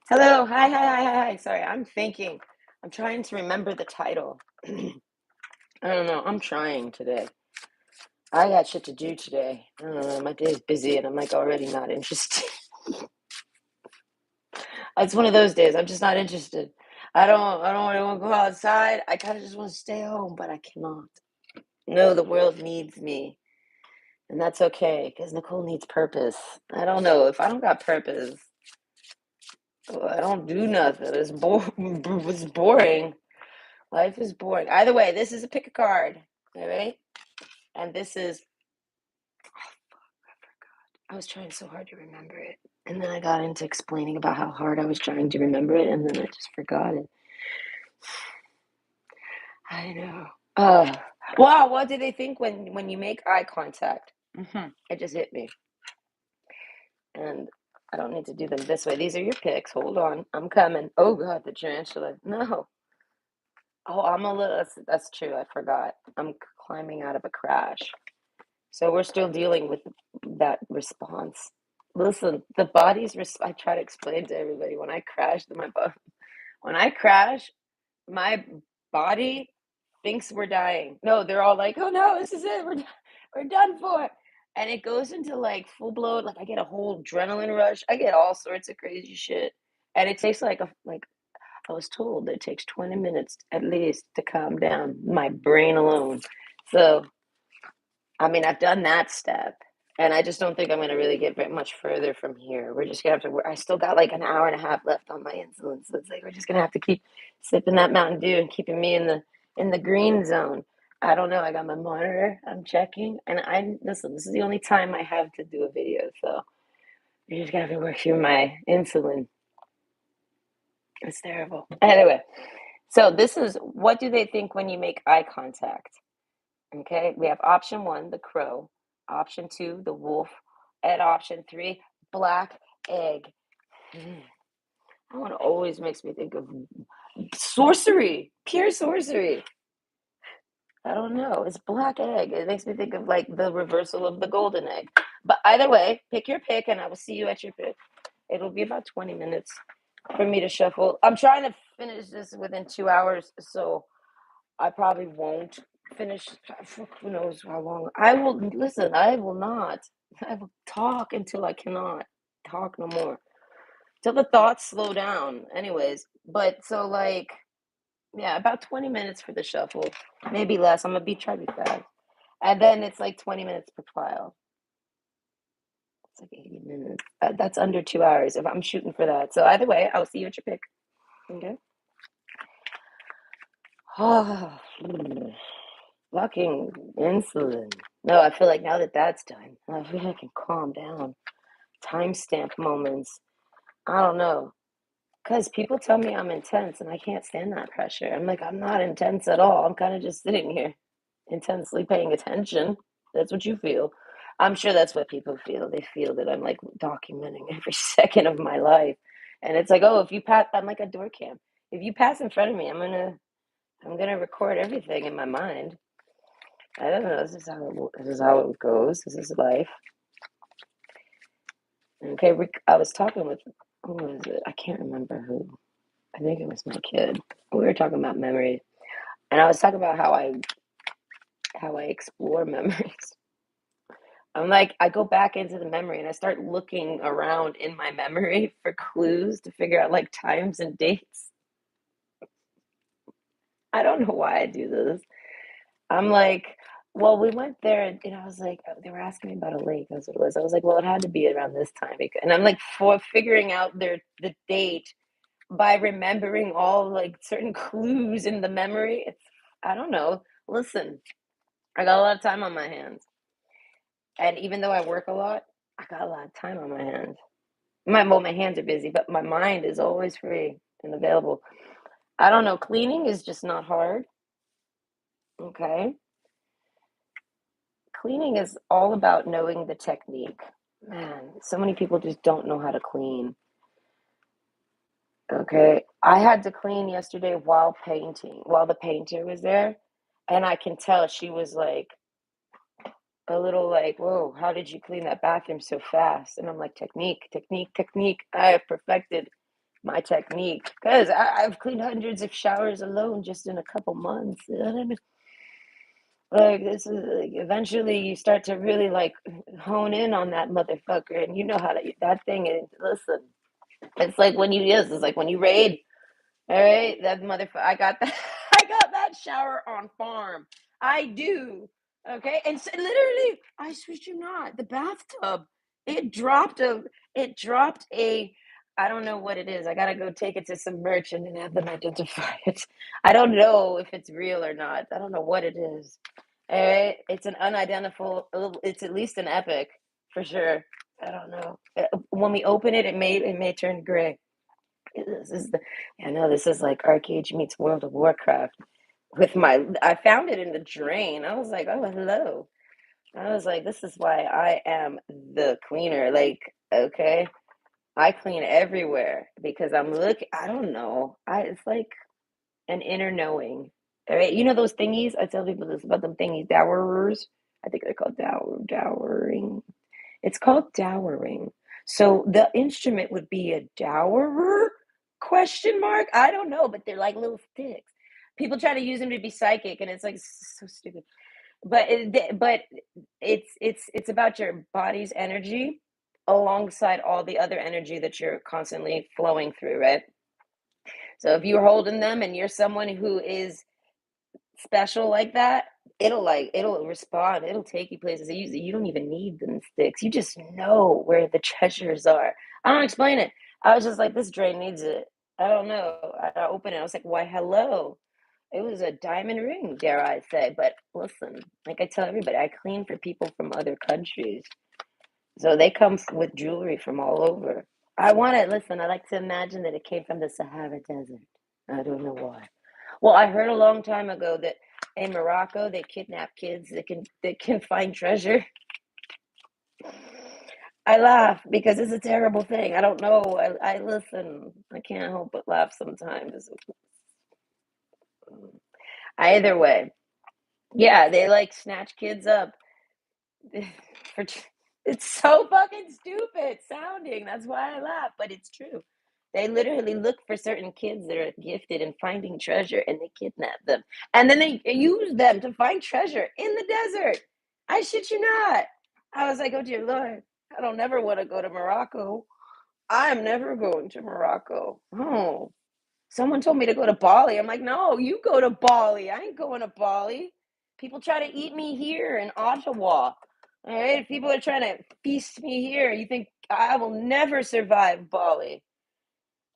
Hello. Hi, hi, hi, hi, hi. Sorry, I'm thinking. I'm trying to remember the title. I don't know. I'm trying today. I got shit to do today. I don't know. My day's busy and I'm like already not interested. It's one of those days. I'm just not interested. I don't want to go outside. I kind of just want to stay home, but I cannot. No, the world needs me. And that's okay because Nicole needs purpose. I don't know. If I don't got purpose, I don't do nothing. It's boring. Life is boring. Either way, this is a pick a card. All right. And this is, I was trying so hard to remember it. And then I got into explaining about how hard I was trying to remember it. And then I just forgot it. I know. Uh, wow. What do they think when you make eye contact? It just hit me. And I don't need to do them this way. These are your picks. Hold on. I'm coming. Oh, God, the tarantula. No. Oh, I'm a little, that's true. I forgot. I'm climbing out of a crash. So we're still dealing with that response. Listen, the I try to explain to everybody when I crash, my body thinks we're dying. No, they're all like, "Oh no, this is it. We're done for." And it goes into like full blown, like I get a whole adrenaline rush. I get all sorts of crazy shit. And it takes like I was told it takes 20 minutes at least to calm down my brain alone. So I mean, I've done that step, and I just don't think I'm going to really get very much further from here. We're just going to have to work. I still got like an hour and a half left on my insulin, so it's like we're just going to have to keep sipping that Mountain Dew and keeping me in the green zone. I don't know. I got my monitor. I'm checking, and I listen. This is the only time I have to do a video, so you're just gonna have to work through my insulin. It's terrible. Anyway, so this is what do they think when you make eye contact? Okay, we have option one, the crow, option two, the wolf, and option three, black egg. Mm, that one always makes me think of sorcery, pure sorcery. I don't know. It's black egg. It makes me think of like the reversal of the golden egg. But either way, pick your pick, and I will see you at your pick. It'll be about 20 minutes for me to shuffle. I'm trying to finish this within 2 hours, so I probably won't finish. Who knows how long? I will listen. I will not. I will talk until I cannot talk no more. Till the thoughts slow down. Anyways, but so like yeah, about 20 minutes for the shuffle, maybe less. I'm gonna be try to be fast, and then it's like 20 minutes per file. It's like 80 minutes. That's under 2 hours if I'm shooting for that. So either way, I'll see you at your pick. Okay. Oh, fucking insulin. No, I feel like now that that's done, I feel like I can calm down. Timestamp moments. I don't know. Because people tell me I'm intense and I can't stand that pressure. I'm like, I'm not intense at all. I'm kind of just sitting here intensely paying attention. That's what you feel. I'm sure that's what people feel. They feel that I'm like documenting every second of my life. And it's like, oh, if you pass, I'm like a door cam. If you pass in front of me, I'm gonna record everything in my mind. I don't know. This is how it goes. This is life. Okay, I was talking with who was it? I can't remember who. I think it was my kid. We were talking about memories, and I was talking about how I explore memories. I'm like I go back into the memory and I start looking around in my memory for clues to figure out like times and dates. I don't know why I do this. I'm like, well, we went there, and I was like, they were asking me about a lake. That's what it was. I was like, well, it had to be around this time, and I'm like, for figuring out the date by remembering all like certain clues in the memory. I don't know. Listen, I got a lot of time on my hands, and even though I work a lot, I got a lot of time on my hands. My hands are busy, but my mind is always free and available. I don't know. Cleaning is just not hard. Okay. Cleaning is all about knowing the technique. Man, so many people just don't know how to clean. Okay. I had to clean yesterday while painting, while the painter was there. And I can tell she was like a little like, whoa, how did you clean that bathroom so fast? And I'm like, technique, technique, technique. I have perfected my technique, because I've cleaned hundreds of showers alone just in a couple months. You know what I mean? Like this is like eventually you start to really like hone in on that motherfucker, and you know how to that thing is. Listen, it's like when you yes, it's like when you raid. All right, that motherfucker. I got that. I got that shower on farm. I do. Okay, and so, literally, I switch you not the bathtub. It dropped a. It dropped a. I don't know what it is. I gotta go take it to some merchant and have them identify it. I don't know if it's real or not. I don't know what it is. All right, it's an unidentifiable. It's at least an epic for sure. I don't know. When we open it, it may turn gray. This is the, I know this is like Arcade meets World of Warcraft. I found it in the drain. I was like, oh, hello. I was like, this is why I am the cleaner. Like, okay, I clean everywhere because I don't know. It's like an inner knowing. All right, you know those thingies? I tell people this about them thingies, dowerers. I think they're called dowering. It's called dowering. So the instrument would be a dowerer? Question mark? I don't know, but they're like little sticks. People try to use them to be psychic, and it's like so stupid. But it's about your body's energy alongside all the other energy that you're constantly flowing through, right? So if you're holding them and you're someone who is special like that, it'll respond. It'll take you places. You don't even need them sticks. You just know where the treasures are. I don't explain it. I was just like, this drain needs it. I don't know. I opened it. I was like, why, hello. It was a diamond ring, dare I say. But listen, like I tell everybody, I clean for people from other countries. So they come with jewelry from all over. I want to listen. I like to imagine that it came from the Sahara Desert. I don't know why. Well, I heard a long time ago that in Morocco they kidnap kids that can find treasure. I laugh because it's a terrible thing. I don't know. I listen. I can't help but laugh sometimes. Either way, yeah, they like snatch kids up. for it's so fucking stupid sounding. That's why I laugh, but it's true. They literally look for certain kids that are gifted in finding treasure and they kidnap them. And then they use them to find treasure in the desert. I shit you not. I was like, oh dear Lord, I don't never want to go to Morocco. I'm never going to Morocco. Oh, someone told me to go to Bali. I'm like, no, you go to Bali. I ain't going to Bali. People try to eat me here in Ottawa. All right, people are trying to feast me here. You think I will never survive Bali?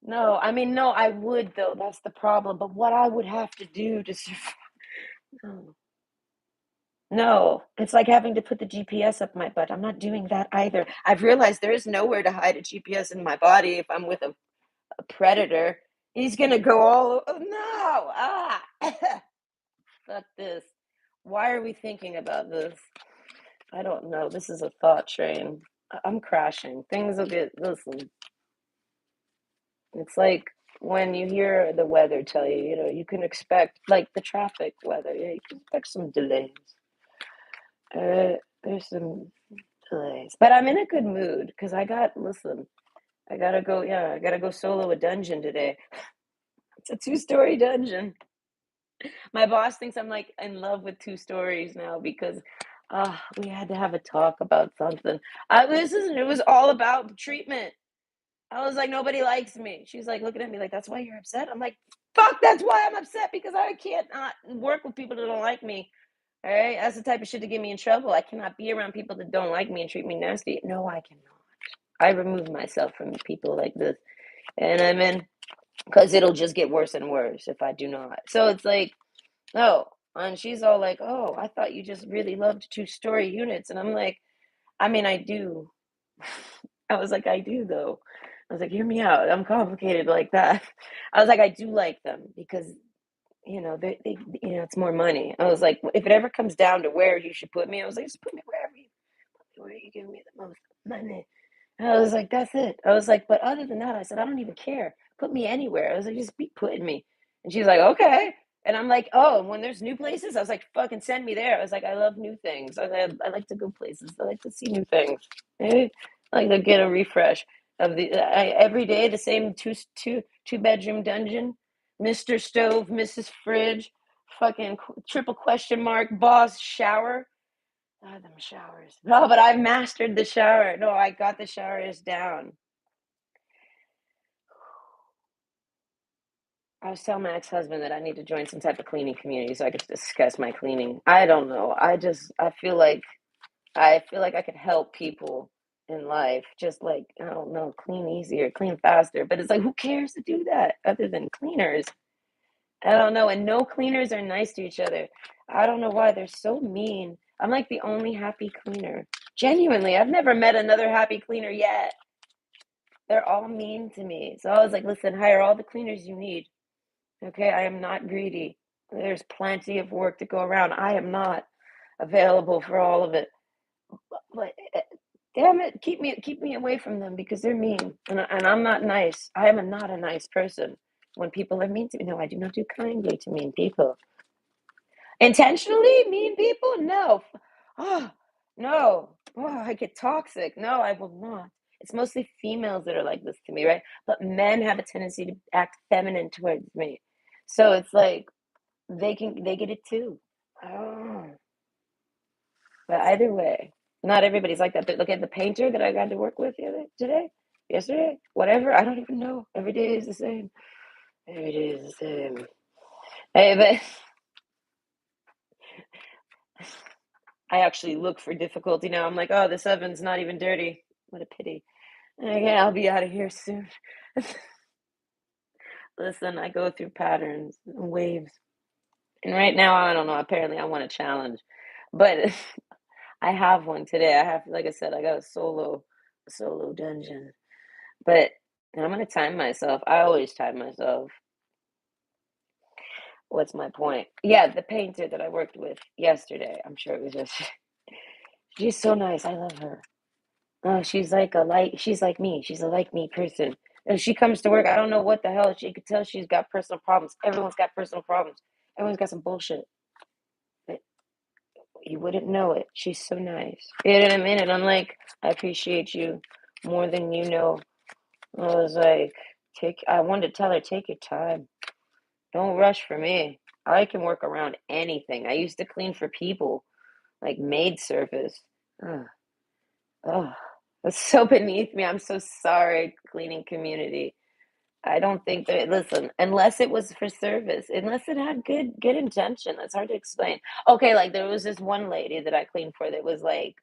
No, I mean, no, I would though. That's the problem. But what I would have to do to survive? No, no, it's like having to put the GPS up my butt. I'm not doing that either. I've realized there is nowhere to hide a GPS in my body if I'm with a predator. He's gonna go all. Oh, no! Ah, fuck this. Why are we thinking about this? I don't know. This is a thought train. I'm crashing. Things will get. Listen, it's like when you hear the weather tell you, you can expect like the traffic weather. Yeah, you can expect some delays. There's some delays, but I'm in a good mood because listen, I gotta go. Yeah, I gotta go solo a dungeon today. It's a 2-story dungeon. My boss thinks I'm like in love with 2 stories now because we had to have a talk about something. It was all about treatment. I was like, nobody likes me. She's like looking at me like, that's why you're upset. I'm like, fuck, that's why I'm upset because I can't not work with people that don't like me. All right, that's the type of shit to get me in trouble. I cannot be around people that don't like me and treat me nasty. No, I cannot. I remove myself from people like this, and I'm in because it'll just get worse and worse if I do not. So it's like, no. And she's all like, oh, I thought you just really loved 2-story units. And I'm like, I mean, I do. I was like, I do though. I was like, hear me out. I'm complicated like that. I was like, I do like them because, they it's more money. I was like, if it ever comes down to where you should put me, I was like, just put me where you give me the most money. And I was like, that's it. I was like, but other than that, I said, I don't even care. Put me anywhere. I was like, just be putting me. And she's like, okay. And I'm like, oh, when there's new places, I was like, fucking send me there. I was like, I love new things. I like to go places. I like to see new things. Maybe I like to get a refresh. of the every day the same two bedroom dungeon, Mr. Stove, Mrs. Fridge, fucking triple question mark, boss shower. Oh, them showers. No, but I've mastered the shower. No, I got the showers down. I was telling my ex-husband that I need to join some type of cleaning community so I could discuss my cleaning. I don't know. I feel like I could help people in life. Just like, I don't know, clean easier, clean faster. But it's like, who cares to do that other than cleaners? I don't know. And no cleaners are nice to each other. I don't know why they're so mean. I'm like the only happy cleaner. Genuinely, I've never met another happy cleaner yet. They're all mean to me. So I was like, listen, hire all the cleaners you need. Okay, I am not greedy. There's plenty of work to go around. I am not available for all of it. But damn it, keep me away from them because they're mean, and I'm not nice. I am not a nice person. When people are mean to me, no, I do not do kindly to mean people. Intentionally mean people, no. Oh, no. Oh, I get toxic. No, I will not. It's mostly females that are like this to me, right? But men have a tendency to act feminine towards me. So it's like they get it too. Oh, but either way, not everybody's like that. But look at the painter that I got to work with yesterday, whatever. I don't even know. Every day is the same. Every day is the same. Hey, but I actually look for difficulty now. I'm like, oh, this oven's not even dirty. What a pity. Okay, I'll be out of here soon. Listen, I go through patterns and waves. And right now, I don't know. Apparently, I want a challenge. But I have one today. Like I said, I got a solo dungeon. But I'm gonna time myself. I always time myself. What's my point? Yeah, the painter that I worked with yesterday. I'm sure it was just she's so nice. I love her. Oh, she's like me. She's a like me person. And she comes to work, I don't know what the hell. She could tell she's got personal problems. Everyone's got personal problems. Everyone's got some bullshit. But you wouldn't know it. She's so nice. You know what I mean? And I'm like, I appreciate you more than you know. I was like, I wanted to tell her, take your time. Don't rush for me. I can work around anything. I used to clean for people, like maid service. Ugh. Oh, that's so beneath me. I'm so sorry, cleaning community. I don't think that, listen, unless it was for service, unless it had good intention, it's hard to explain. Okay, like there was this one lady that I cleaned for that was like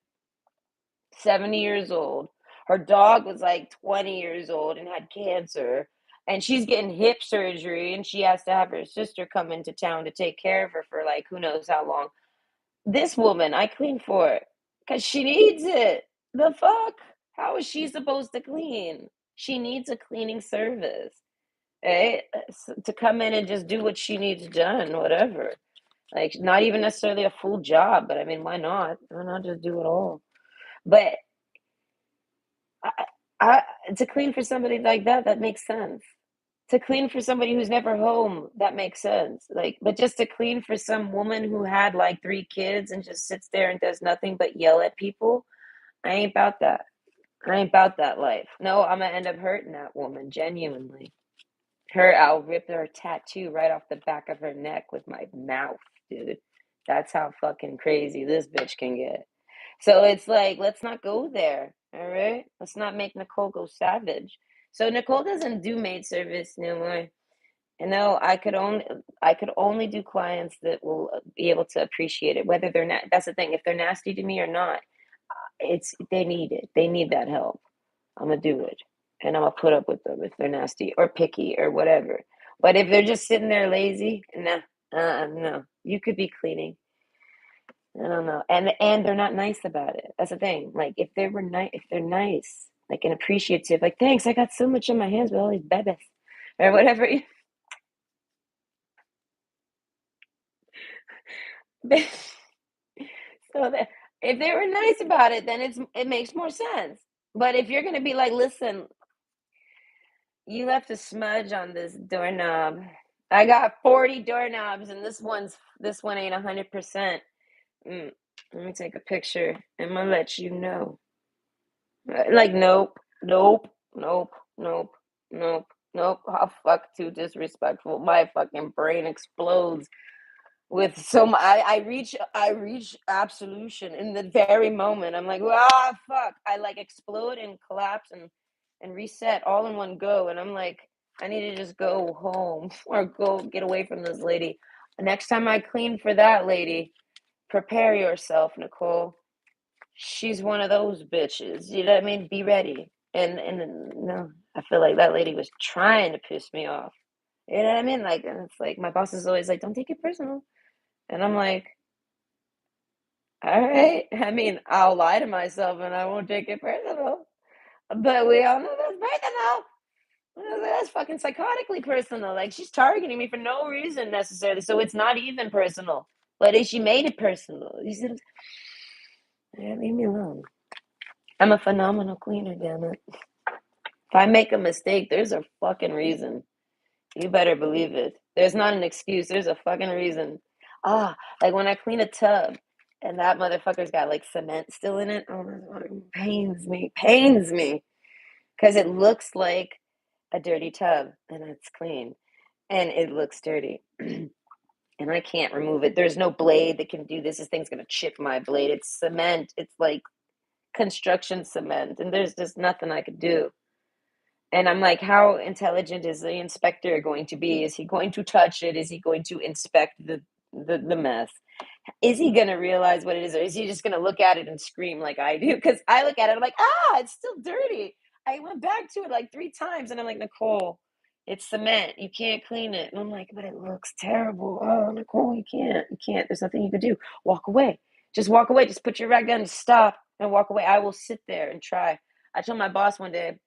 70 years old. Her dog was like 20 years old and had cancer. And she's getting hip surgery and she has to have her sister come into town to take care of her for like who knows how long. This woman I clean for because she needs it. The fuck? How is she supposed to clean? She needs a cleaning service, eh? To come in and just do what she needs done, whatever. Like, not even necessarily a full job, but I mean, why not? Why not just do it all? But I, I, to clean for somebody like that, that makes sense. To clean for somebody who's never home, that makes sense. Like, but just to clean for some woman who had like three kids and just sits there and does nothing but yell at people, I ain't about that. I ain't about that life. No, I'm gonna end up hurting that woman, genuinely. I'll rip her tattoo right off the back of her neck with my mouth, dude. That's how fucking crazy this bitch can get. So it's like, let's not go there. All right. Let's not make Nicole go savage. So Nicole doesn't do maid service no more. And no, I could only do clients that will be able to appreciate it, whether they're not. That's the thing. If they're nasty to me or not, it's they need it. They need that help. I'm gonna do it, and I'm gonna put up with them if they're nasty or picky or whatever. But if they're just sitting there lazy, nah, no. You could be cleaning. I don't know, and they're not nice about it. That's the thing. Like if they're nice, like and appreciative, like thanks, I got so much on my hands with all these bebes or whatever. So that if they were nice about it, then it makes more sense. But if you're gonna be like, listen, you left a smudge on this doorknob. I got 40 doorknobs, and this one ain't 100%. Let me take a picture. I'm gonna let you know. Like, nope, nope. nope, nope, nope, nope. How fuck too disrespectful. My fucking brain explodes with I reach absolution in the very moment. I'm like, ah, fuck. I like explode and collapse and reset all in one go. And I'm like, I need to just go home or go get away from this lady. Next time I clean for that lady, prepare yourself, Nicole. She's one of those bitches. You know what I mean? Be ready. And no, I feel like that lady was trying to piss me off. You know what I mean? Like, and it's like my boss is always like, "Don't take it personal," and I'm like, "All right." I mean, I'll lie to myself and I won't take it personal, but we all know that's personal. That's fucking psychotically personal. Like she's targeting me for no reason necessarily, so it's not even personal. But she made it personal. You see, yeah, leave me alone. I'm a phenomenal cleaner, damn it. If I make a mistake, there's a fucking reason. You better believe it. There's not an excuse. There's a fucking reason. Ah, like when I clean a tub and that motherfucker's got like cement still in it. Oh, that pains me. Pains me. Because it looks like a dirty tub and it's clean and it looks dirty. And I can't remove it. There's no blade that can do this. This thing's going to chip my blade. It's cement. It's like construction cement. And there's just nothing I could do. And I'm like, how intelligent is the inspector going to be? Is he going to touch it? Is he going to inspect the mess? Is he going to realize what it is? Or is he just going to look at it and scream like I do? Because I look at it, I'm like, ah, it's still dirty. I went back to it like 3 times and I'm like, Nicole, it's cement. You can't clean it. And I'm like, but it looks terrible. Oh, Nicole, you can't. You can't. There's nothing you can do. Walk away. Just walk away. Just put your rag down and stop and walk away. I will sit there and try. I told my boss one day,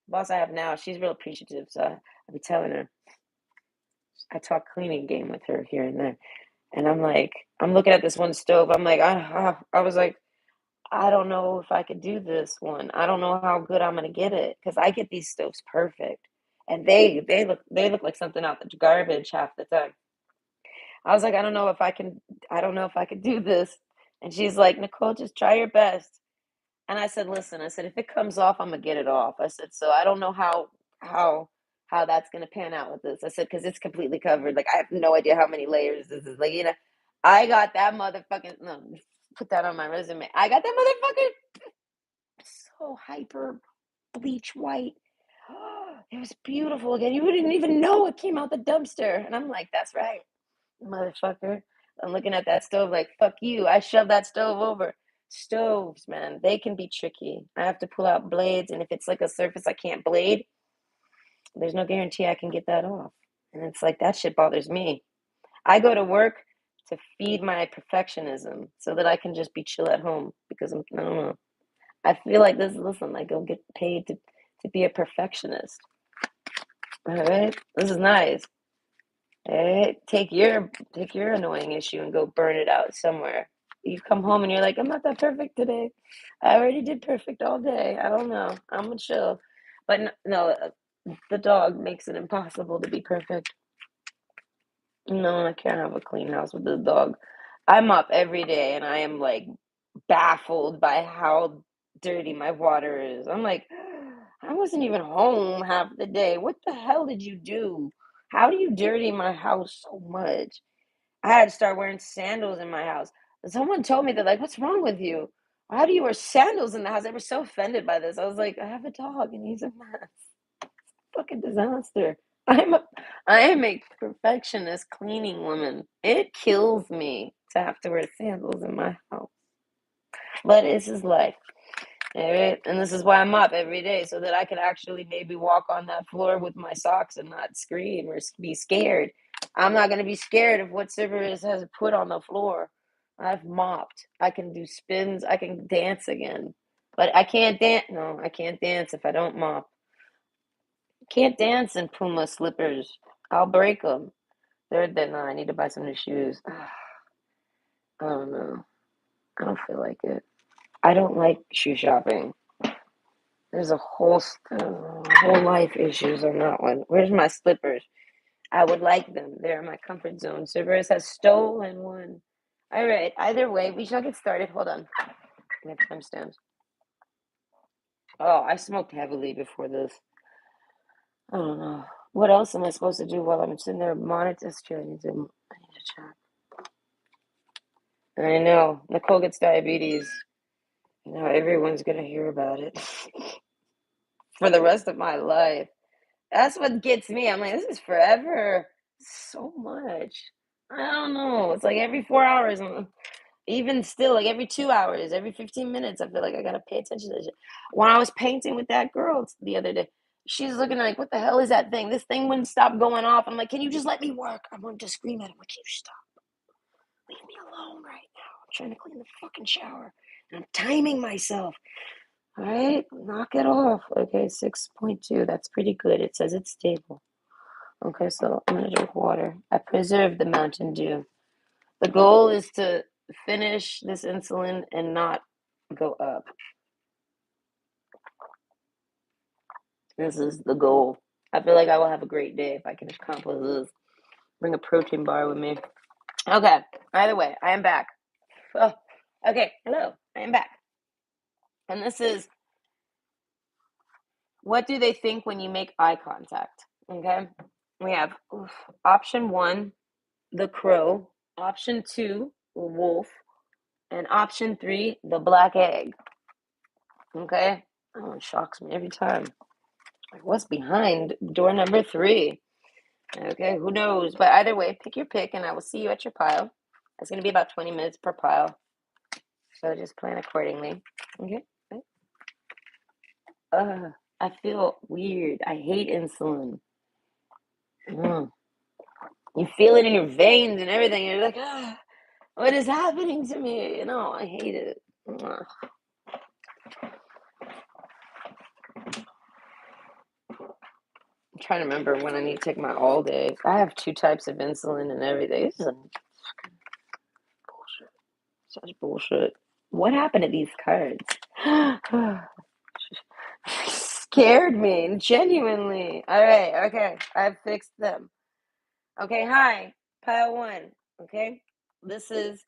boss I have now, she's real appreciative. So I be telling her, I talk cleaning game with her here and there. And I'm like, I'm looking at this one stove. I'm like, I was like, I don't know if I could do this one. I don't know how good I'm gonna get it because I get these stoves perfect, and they look like something out the garbage half the time. I was like, I don't know if I can. I don't know if I could do this. And she's like, Nicole, just try your best. And I said, listen, I said, if it comes off, I'm gonna get it off. I said, so I don't know how how that's gonna pan out with this. I said, because it's completely covered. Like I have no idea how many layers this is. Like, I got that motherfucking no, put that on my resume. I got that motherfucker so hyper bleach white. It was beautiful again. You wouldn't even know it came out the dumpster. And I'm like, that's right, motherfucker. I'm looking at that stove like, fuck you. I shoved that stove over. Stoves, man, they can be tricky. I have to pull out blades, and if it's like a surface I can't blade, there's no guarantee I can get that off. And it's like that shit bothers me. I go to work to feed my perfectionism so that I can just be chill at home because I don't know. I feel like this, listen, I go get paid to be a perfectionist. All right, this is nice. Hey, take your annoying issue and go burn it out somewhere. You come home and you're like, I'm not that perfect today. I already did perfect all day. I don't know. I'm gonna chill. But no, the dog makes it impossible to be perfect. No, I can't have a clean house with the dog. I'm up every day and I am like baffled by how dirty my water is. I'm like, I wasn't even home half the day. What the hell did you do? How do you dirty my house so much? I had to start wearing sandals in my house. Someone told me that, like, what's wrong with you? How do you wear sandals in the house? They were so offended by this. I was like, I have a dog and he's a mess. Fucking disaster. I'm a I am a perfectionist cleaning woman. It kills me to have to wear sandals in my house. But this is life. All right? And this is why I'm up every day so that I can actually maybe walk on that floor with my socks and not scream or be scared. I'm not going to be scared of what Cerberus has put on the floor. I've mopped. I can do spins. I can dance again. But I can't dance. No, I can't dance if I don't mop. Can't dance in Puma slippers. I'll break them. No, I need to buy some new shoes. I don't know. I don't feel like it. I don't like shoe shopping. There's a whole life issues on that one. Where's my slippers? I would like them. They're in my comfort zone. Cerberus has stolen one. All right. Either way, we shall get started. Hold on. We have timestamps. Oh, I smoked heavily before this. I don't know. What else am I supposed to do while I'm sitting there monitoring? I need to check. I know. Nicole gets diabetes. Now everyone's gonna hear about it for the rest of my life. That's what gets me. I'm like, this is forever. So much. I don't know. It's like every 4 hours, even still, like every 2 hours, every 15 minutes, I feel like I gotta pay attention to this shit. When I was painting with that girl the other day, she's looking like, what the hell is that thing? This thing wouldn't stop going off. I'm like, can you just let me work? I wanted to scream at him, like, can you stop? Leave me alone right now. I'm trying to clean the fucking shower. And I'm timing myself. All right, knock it off. Okay, 6.2. That's pretty good. It says it's stable. Okay, so I'm gonna drink water. I preserved the Mountain Dew. The goal is to finish this insulin and not go up. This is the goal. I feel like I will have a great day if I can accomplish this. Bring a protein bar with me. Okay, either way, I am back. Oh, okay, hello, I am back. And this is, what do they think when you make eye contact? Okay, we have option 1, the crow, option 2, the wolf, and option 3, the black egg. Okay, that one shocks me every time. Like, what's behind door number 3? Okay, who knows? But either way, pick your pick, and I will see you at your pile. It's going to be about 20 minutes per pile, so just plan accordingly. Okay. I feel weird. I hate insulin. Mm. You feel it in your veins and everything. You're like, what is happening to me? I hate it. I'm trying to remember when I need to take my all day. I have 2 types of insulin and everything. This is bullshit. Such bullshit. What happened to these cards? Scared me, genuinely. All right, okay. I've fixed them. Okay, hi, pile 1. Okay, this is,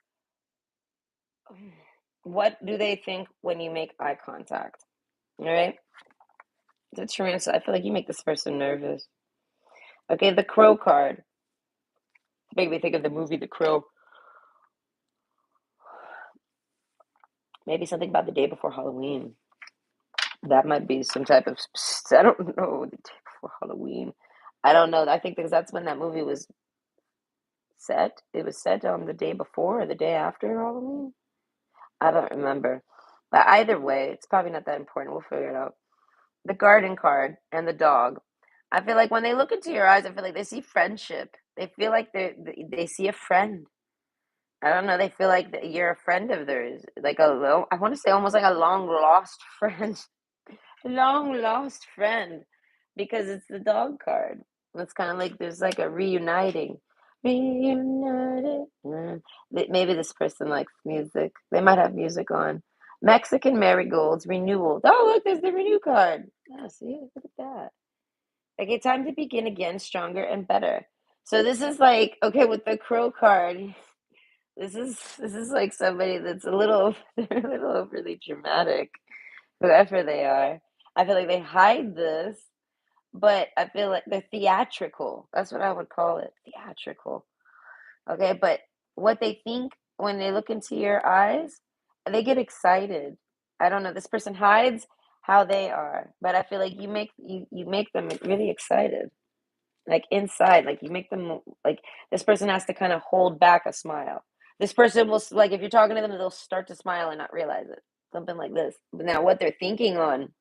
what do they think when you make eye contact? All right, the true answer. I feel like you make this person nervous. Okay, the crow card. Make me think of the movie The Crow. Maybe something about the day before Halloween. That might be some type of. I don't know. The day before Halloween. I don't know. I think because that's when that movie was set. It was set on the day before or the day after Halloween. I don't remember. But either way, it's probably not that important. We'll figure it out. The garden card and the dog. I feel like when they look into your eyes, I feel like they see friendship. They feel like they see a friend. I don't know. They feel like you're a friend of theirs, like I want to say almost like a long lost friend, long lost friend, because it's the dog card. It's kind of like there's like a reunited. Maybe this person likes music. They might have music on. Mexican marigolds renewal. Oh, look, there's the renew card. Oh, see, look at that. Okay, time to begin again, stronger and better. So this is like, okay, with the crow card. This is like somebody that's a little they're a little overly dramatic, whoever they are. I feel like they hide this, but I feel like they're theatrical. That's what I would call it, theatrical. Okay, but what they think when they look into your eyes, they get excited. I don't know. This person hides how they are, but I feel like you make them really excited. Like inside, like you make them like this person has to kind of hold back a smile. This person will like if you're talking to them, they'll start to smile and not realize it. Something like this. But now what they're thinking on,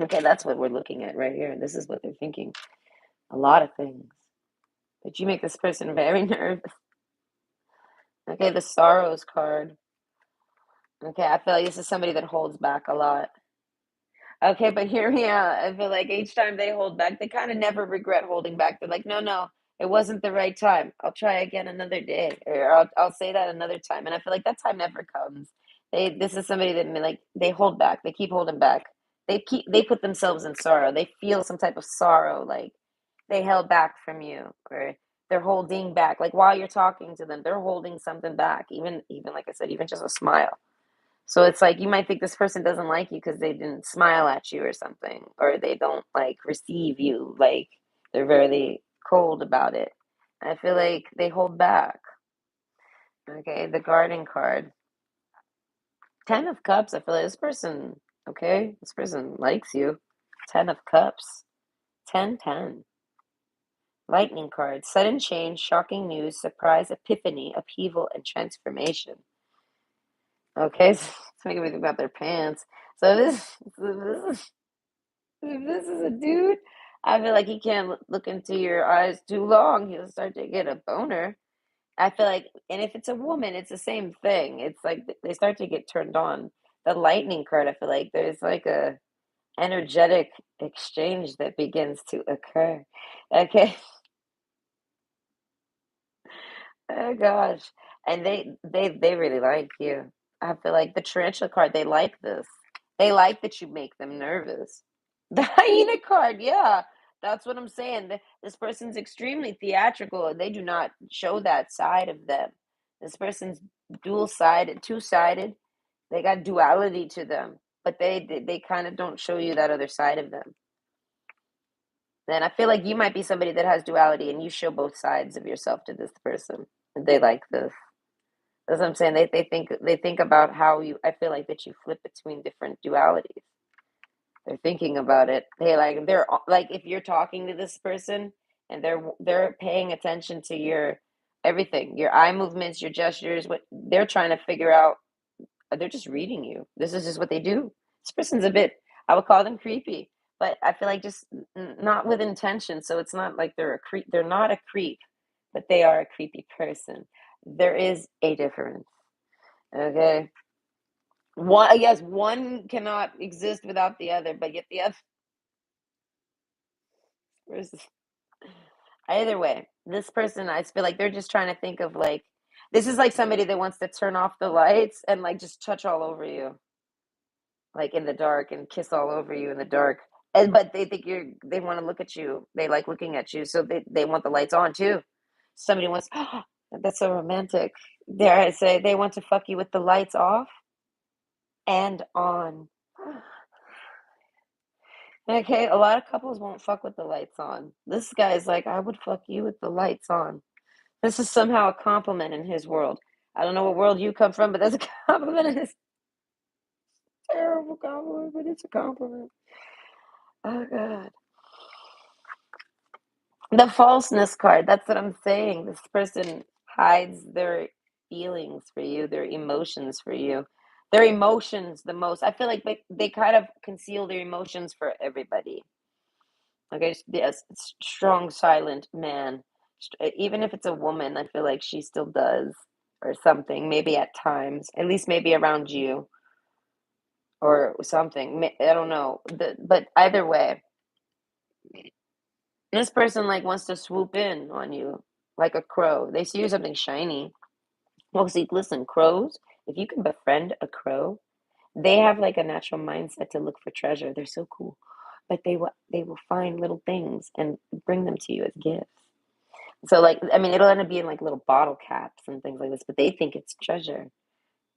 okay, that's what we're looking at right here. This is what they're thinking. A lot of things. But you make this person very nervous. Okay, the sorrows card. Okay, I feel like this is somebody that holds back a lot. Okay, but hear me out. I feel like each time they hold back, they kind of never regret holding back. They're like, no, no, it wasn't the right time. I'll try again another day, or I'll say that another time. And I feel like that time never comes. This is somebody that like they hold back. They keep holding back. They put themselves in sorrow. They feel some type of sorrow, like they held back from you, or they're holding back. Like while you're talking to them, they're holding something back. Even like I said, even just a smile. So it's like you might think this person doesn't like you because they didn't smile at you or something, or they don't like receive you, like they're very cold about it. I feel like they hold back. Okay, the garden card. Ten of Cups, I feel like this person, okay, this person likes you. Ten of Cups. 10, 10. Lightning card. Sudden change, shocking news, surprise, epiphany, upheaval, and transformation. Okay, so it's making me think about their pants. So if this is a dude, I feel like he can't look into your eyes too long. He'll start to get a boner. I feel like, and if it's a woman, it's the same thing. It's like they start to get turned on. The lightning card, I feel like there's like a energetic exchange that begins to occur. Okay. Oh gosh. And they really like you. I feel like the tarantula card, they like this. They like that you make them nervous. The hyena card, yeah. That's what I'm saying. This person's extremely theatrical and they do not show that side of them. This person's dual-sided, two-sided. They got duality to them, but they kind of don't show you that other side of them. Then I feel like you might be somebody that has duality and you show both sides of yourself to this person. And they like this. That's what I'm saying. They think about how you I feel like that you flip between different dualities. They're thinking about it. They're like if you're talking to this person and they're paying attention to your everything, your eye movements, your gestures, what they're trying to figure out. They're just reading you. This is just what they do. This person's a bit, I would call them creepy, but I feel like just not with intention. So it's not like they're a creep. They're not a creep, but they are a creepy person. There is a difference. Okay. One, yes, one cannot exist without the other, but yet the other person. Either way, this person, I feel like they're just trying to think of like, this is like somebody that wants to turn off the lights and like just touch all over you, like in the dark and kiss all over you in the dark. And but they think they want to look at you. They like looking at you, so they want the lights on too. Somebody wants, that's so romantic. Dare I say, they want to fuck you with the lights off and on. Okay, a lot of couples won't fuck with the lights on. This guy's like, I would fuck you with the lights on. This is somehow a compliment in his world. I don't know what world you come from, but that's a compliment in his terrible compliment, but it's a compliment. Oh God. The falseness card, that's what I'm saying. This person hides their feelings for you, their emotions for you. Their emotions the most. I feel like they kind of conceal their emotions for everybody. Okay, yes, strong, silent man. Even if it's a woman, I feel like she still does, or something. Maybe at times, at least maybe around you, or something. I don't know. But either way, this person like wants to swoop in on you like a crow. They see you something shiny. Well, see, listen, crows. If you can befriend a crow, they have like a natural mindset to look for treasure. They're so cool, but they will find little things and bring them to you as gifts. So like, I mean, it'll end up being like little bottle caps and things like this, but they think it's treasure,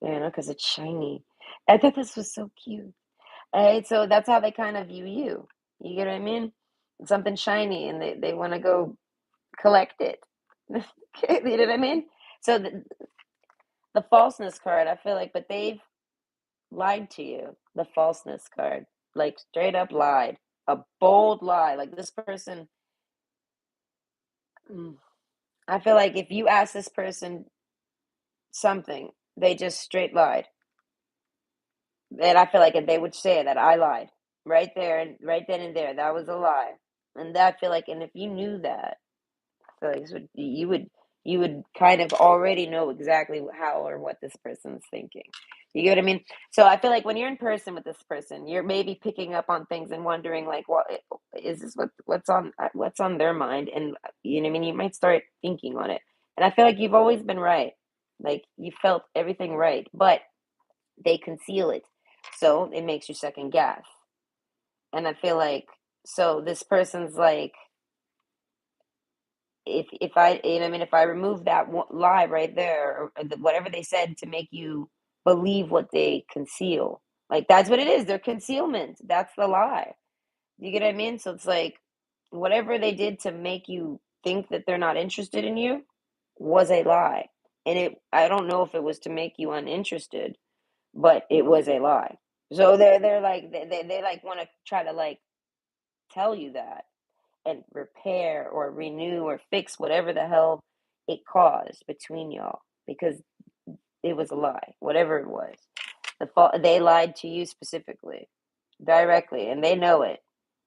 because it's shiny. I thought this was so cute. Right? So that's how they kind of view you. You get what I mean? Something shiny, and they want to go collect it. Okay, you know what I mean? So the falseness card, I feel like, but they've lied to you. The falseness card, like straight up lied, a bold lie. Like this person, mm, I feel like if you ask this person something, they just straight lied. And I feel like if they would say that I lied right there and right then and there, that was a lie. And that I feel like, and if you knew that, I feel like you would kind of already know exactly how or what this person's thinking. You get what I mean? So I feel like when you're in person with this person, you're maybe picking up on things and wondering like, what is this? What's on their mind? And you know what I mean? You might start thinking on it. And I feel like you've always been right. Like you felt everything right, but they conceal it. So it makes you second guess. And I feel like so this person's like if I you know what I mean if I remove that lie right there or whatever they said to make you believe what they conceal. Like that's what it is. They're concealment. That's the lie. You get what I mean? So it's like whatever they did to make you think that they're not interested in you was a lie. And I don't know if it was to make you uninterested, but it was a lie. So they're like they like want to try to like tell you that and repair or renew or fix whatever the hell it caused between y'all because it was a lie, whatever it was. They lied to you specifically, directly, and they know it.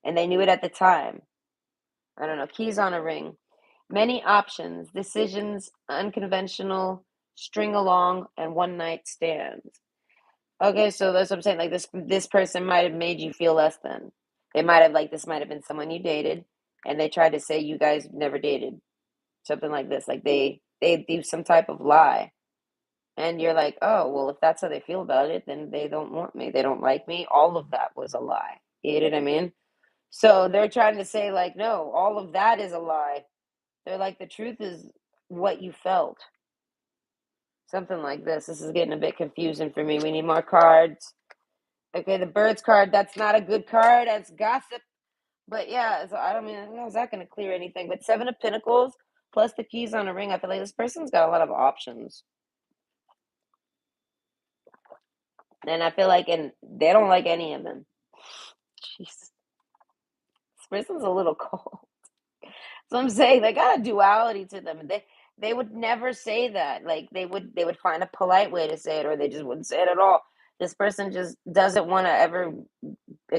And they knew it at the time. I don't know. Keys on a ring. Many options, decisions, unconventional, string along, and one night stands. Okay, so that's what I'm saying. Like this person might have made you feel less than. They might have like this might have been someone you dated, and they tried to say you guys never dated. Something like this. Like they do some type of lie. And you're like, oh, well, if that's how they feel about it, then they don't want me. They don't like me. All of that was a lie. You know what I mean? So they're trying to say, like, no, all of that is a lie. They're like, the truth is what you felt. Something like this. This is getting a bit confusing for me. We need more cards. Okay, the birds card, that's not a good card. That's gossip. But yeah, so I don't mean, how's that going to clear anything? But Seven of Pentacles plus the keys on a ring, I feel like this person's got a lot of options. And I feel like, and they don't like any of them. Jeez. This person's a little cold. So I'm saying they got a duality to them. They would never say that. Like they would find a polite way to say it, or they just wouldn't say it at all. This person just doesn't want to ever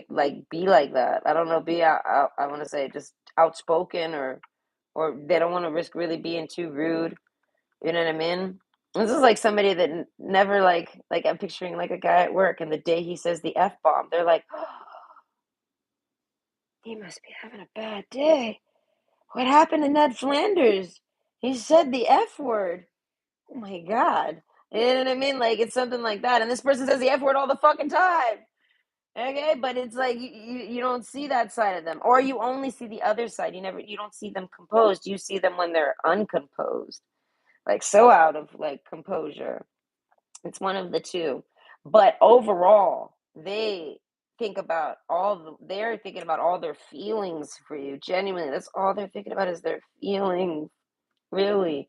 like be like that. I don't know. Be out, I want to say just outspoken, or they don't want to risk really being too rude. You know what I mean? This is like somebody that never like I'm picturing like a guy at work, and the day he says the F bomb, they're like, oh, he must be having a bad day. What happened to Ned Flanders? He said the F word. Oh my God. You know what I mean? Like it's something like that. And this person says the F word all the fucking time. Okay, but it's like you don't see that side of them. Or you only see the other side. You don't see them composed. You see them when they're uncomposed. Like so out of like composure. It's one of the two. But overall, they're thinking about all their feelings for you. Genuinely, that's all they're thinking about is their feelings, really.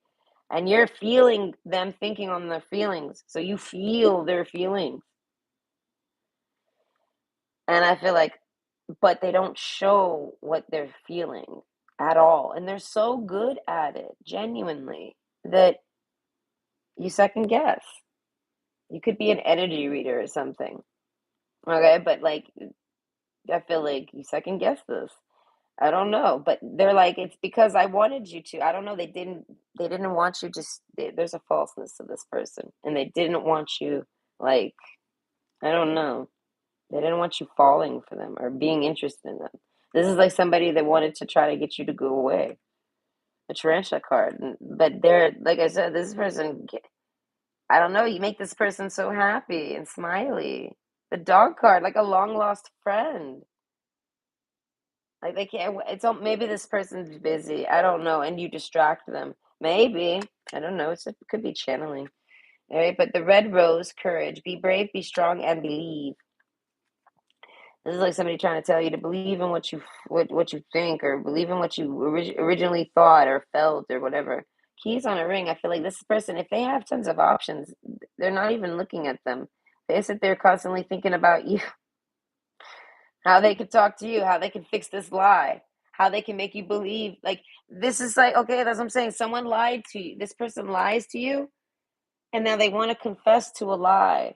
And you're feeling them thinking on their feelings. So you feel their feelings. And I feel like, but they don't show what they're feeling at all. And they're so good at it, genuinely, that you second guess. You could be an energy reader or something. Okay, but like I feel like you second guess this. I don't know, but they're like it's because I wanted you to. I don't know. They didn't want you. There's a falseness to this person, and they didn't want you. Like I don't know. They didn't want you falling for them or being interested in them. This is like somebody that wanted to try to get you to go away. A tarantula card, but they're like I said. This person. I don't know. You make this person so happy and smiley. The dog card, like a long lost friend. Like they can't. Maybe this person's busy. I don't know, and you distract them. Maybe I don't know. It could be channeling. All right, but the red rose, courage. Be brave, be strong, and believe. This is like somebody trying to tell you to believe in what you think, or believe in what you originally thought or felt or whatever. Keys on a ring. I feel like this person, if they have tons of options, they're not even looking at them. They sit there constantly thinking about you, how they could talk to you, how they can fix this lie, how they can make you believe. Like this is like okay, that's what I'm saying. Someone lied to you. This person lies to you, and now they want to confess to a lie.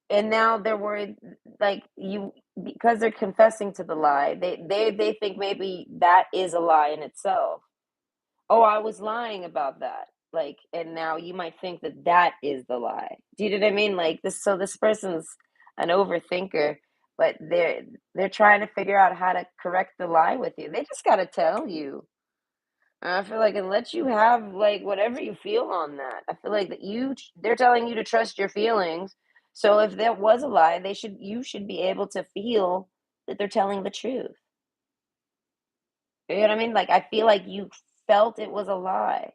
And now they're worried like you because they're confessing to the lie, they think maybe that is a lie in itself. Oh, I was lying about that. Like and now you might think that that is the lie. Do you know what I mean? Like this person's an overthinker, but they're trying to figure out how to correct the lie with you. They just got to tell you. I feel like and let you have like whatever you feel on that. I feel like that they're telling you to trust your feelings. So if that was a lie, you should be able to feel that they're telling the truth. You know what I mean? Like I feel like you felt it was a lie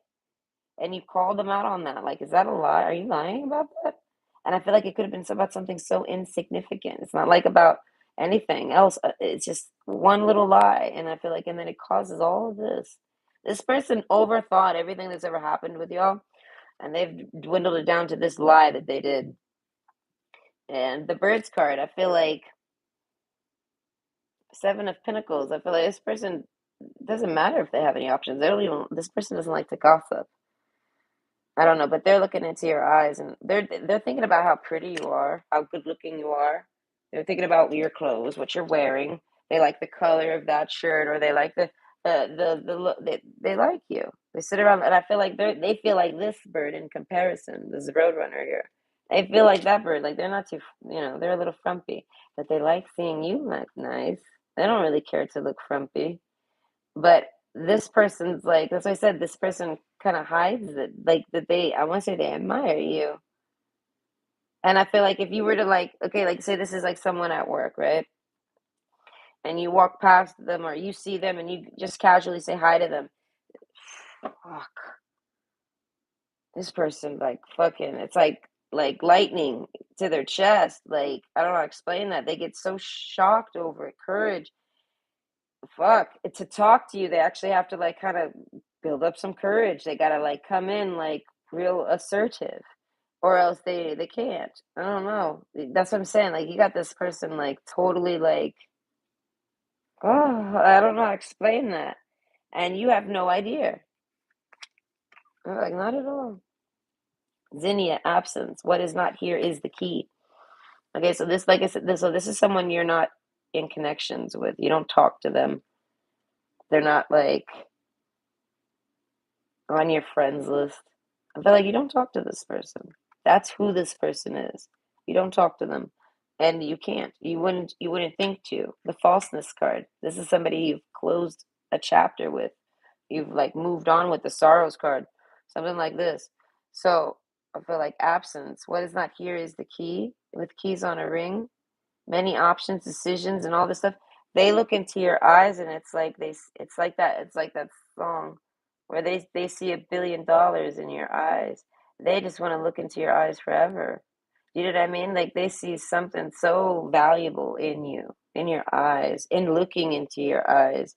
and you called them out on that. Like, is that a lie? Are you lying about that? And I feel like it could have been about something so insignificant. It's not like about anything else. It's just one little lie. And I feel like, and then it causes all of this. This person overthought everything that's ever happened with y'all, and they've dwindled it down to this lie that they did. And the birds card, I feel like Seven of Pentacles. I feel like this person doesn't matter if they have any options. They don't even. This person doesn't like to gossip. I don't know, but they're looking into your eyes and they're thinking about how pretty you are, how good looking you are. They're thinking about your clothes, what you're wearing. They like the color of that shirt, or they like the look. They like you. They sit around, and I feel like they feel like this bird in comparison. This roadrunner here. They feel like that bird. Like they're not too, they're a little frumpy, but they like seeing you look nice. They don't really care to look frumpy. But this person's like, that's why I said this person kind of hides it, like that I want to say they admire you. And I feel like if you were to like, okay, like say this is like someone at work, right? And you walk past them or you see them and you just casually say hi to them. Fuck, this person like fucking, it's like lightning to their chest. Like, I don't know how to explain that. They get so shocked over it. Courage. Fuck, to talk to you, they actually have to like kind of build up some courage. They gotta like come in like real assertive, or else they can't. I don't know. That's what I'm saying. Like you got this person like totally like, oh, I don't know how to explain that, and you have no idea. Like not at all. Zinnia, absence. What is not here is the key. Okay, so this, like I said, this is someone you're not in connections with. You don't talk to them. They're not like on your friends list. I feel like you don't talk to this person. That's who this person is. You don't talk to them. And you can't. You wouldn't think to. The falseness card. This is somebody you've closed a chapter with. You've like moved on with the sorrows card. Something like this. So I feel like absence. What is not here is the key. With keys on a ring. Many options, decisions, and all this stuff. They look into your eyes and it's like that song where they see $1 billion in your eyes. They just want to look into your eyes forever. You know what I mean? Like they see something so valuable in you, in your eyes, in looking into your eyes.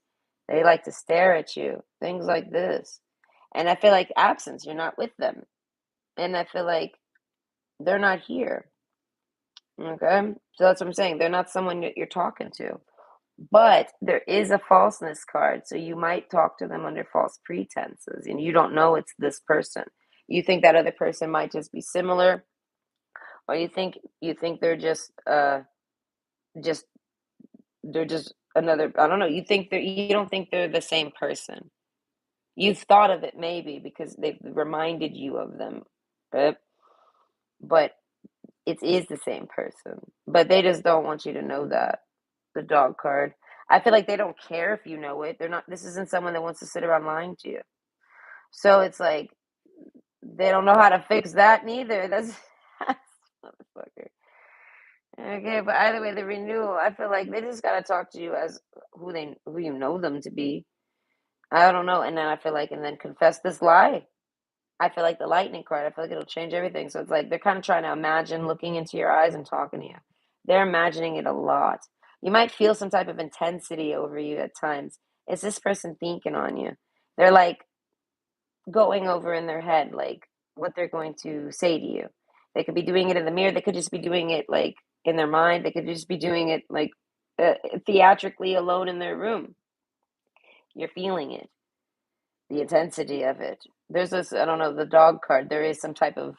They like to stare at you, things like this. And I feel like absence, you're not with them. And I feel like they're not here. Okay? So that's what I'm saying. They're not someone that you're talking to. But there is a falseness card, so you might talk to them under false pretenses, and you don't know it's this person. You think that other person might just be similar, or you think just they're just another. I don't know. You don't think they're the same person. You've thought of it maybe because they've reminded you of them, right? But it is the same person. But they just don't want you to know that. The dog card. I feel like they don't care if you know it. They're not. This isn't someone that wants to sit around lying to you. So it's like they don't know how to fix that neither. That's motherfucker. Okay, but either way, the renewal. I feel like they just gotta talk to you as who you know them to be. I don't know, and then I feel like and then confess this lie. I feel like the lightning card. I feel like it'll change everything. So it's like they're kind of trying to imagine looking into your eyes and talking to you. They're imagining it a lot. You might feel some type of intensity over you at times. Is this person thinking on you? They're like going over in their head, like what they're going to say to you. They could be doing it in the mirror. They could just be doing it like in their mind. They could just be doing it like theatrically alone in their room. You're feeling it, the intensity of it. There's this, I don't know, the dog card. There is some type of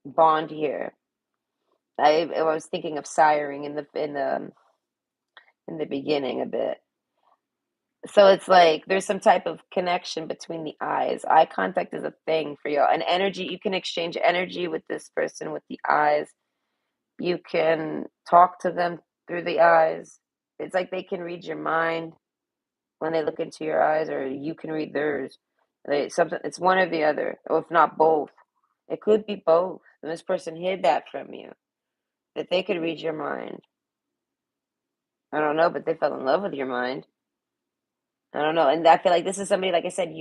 bond here. I was thinking of siring in the beginning a bit. So it's like there's some type of connection between the eyes. Eye contact is a thing for you. And energy, you can exchange energy with this person with the eyes. You can talk to them through the eyes. It's like they can read your mind when they look into your eyes, or you can read theirs. It's one or the other, or if not both. It could be both. And this person hid that from you, that they could read your mind. I don't know, but they fell in love with your mind. I don't know, and I feel like this is somebody, like I said,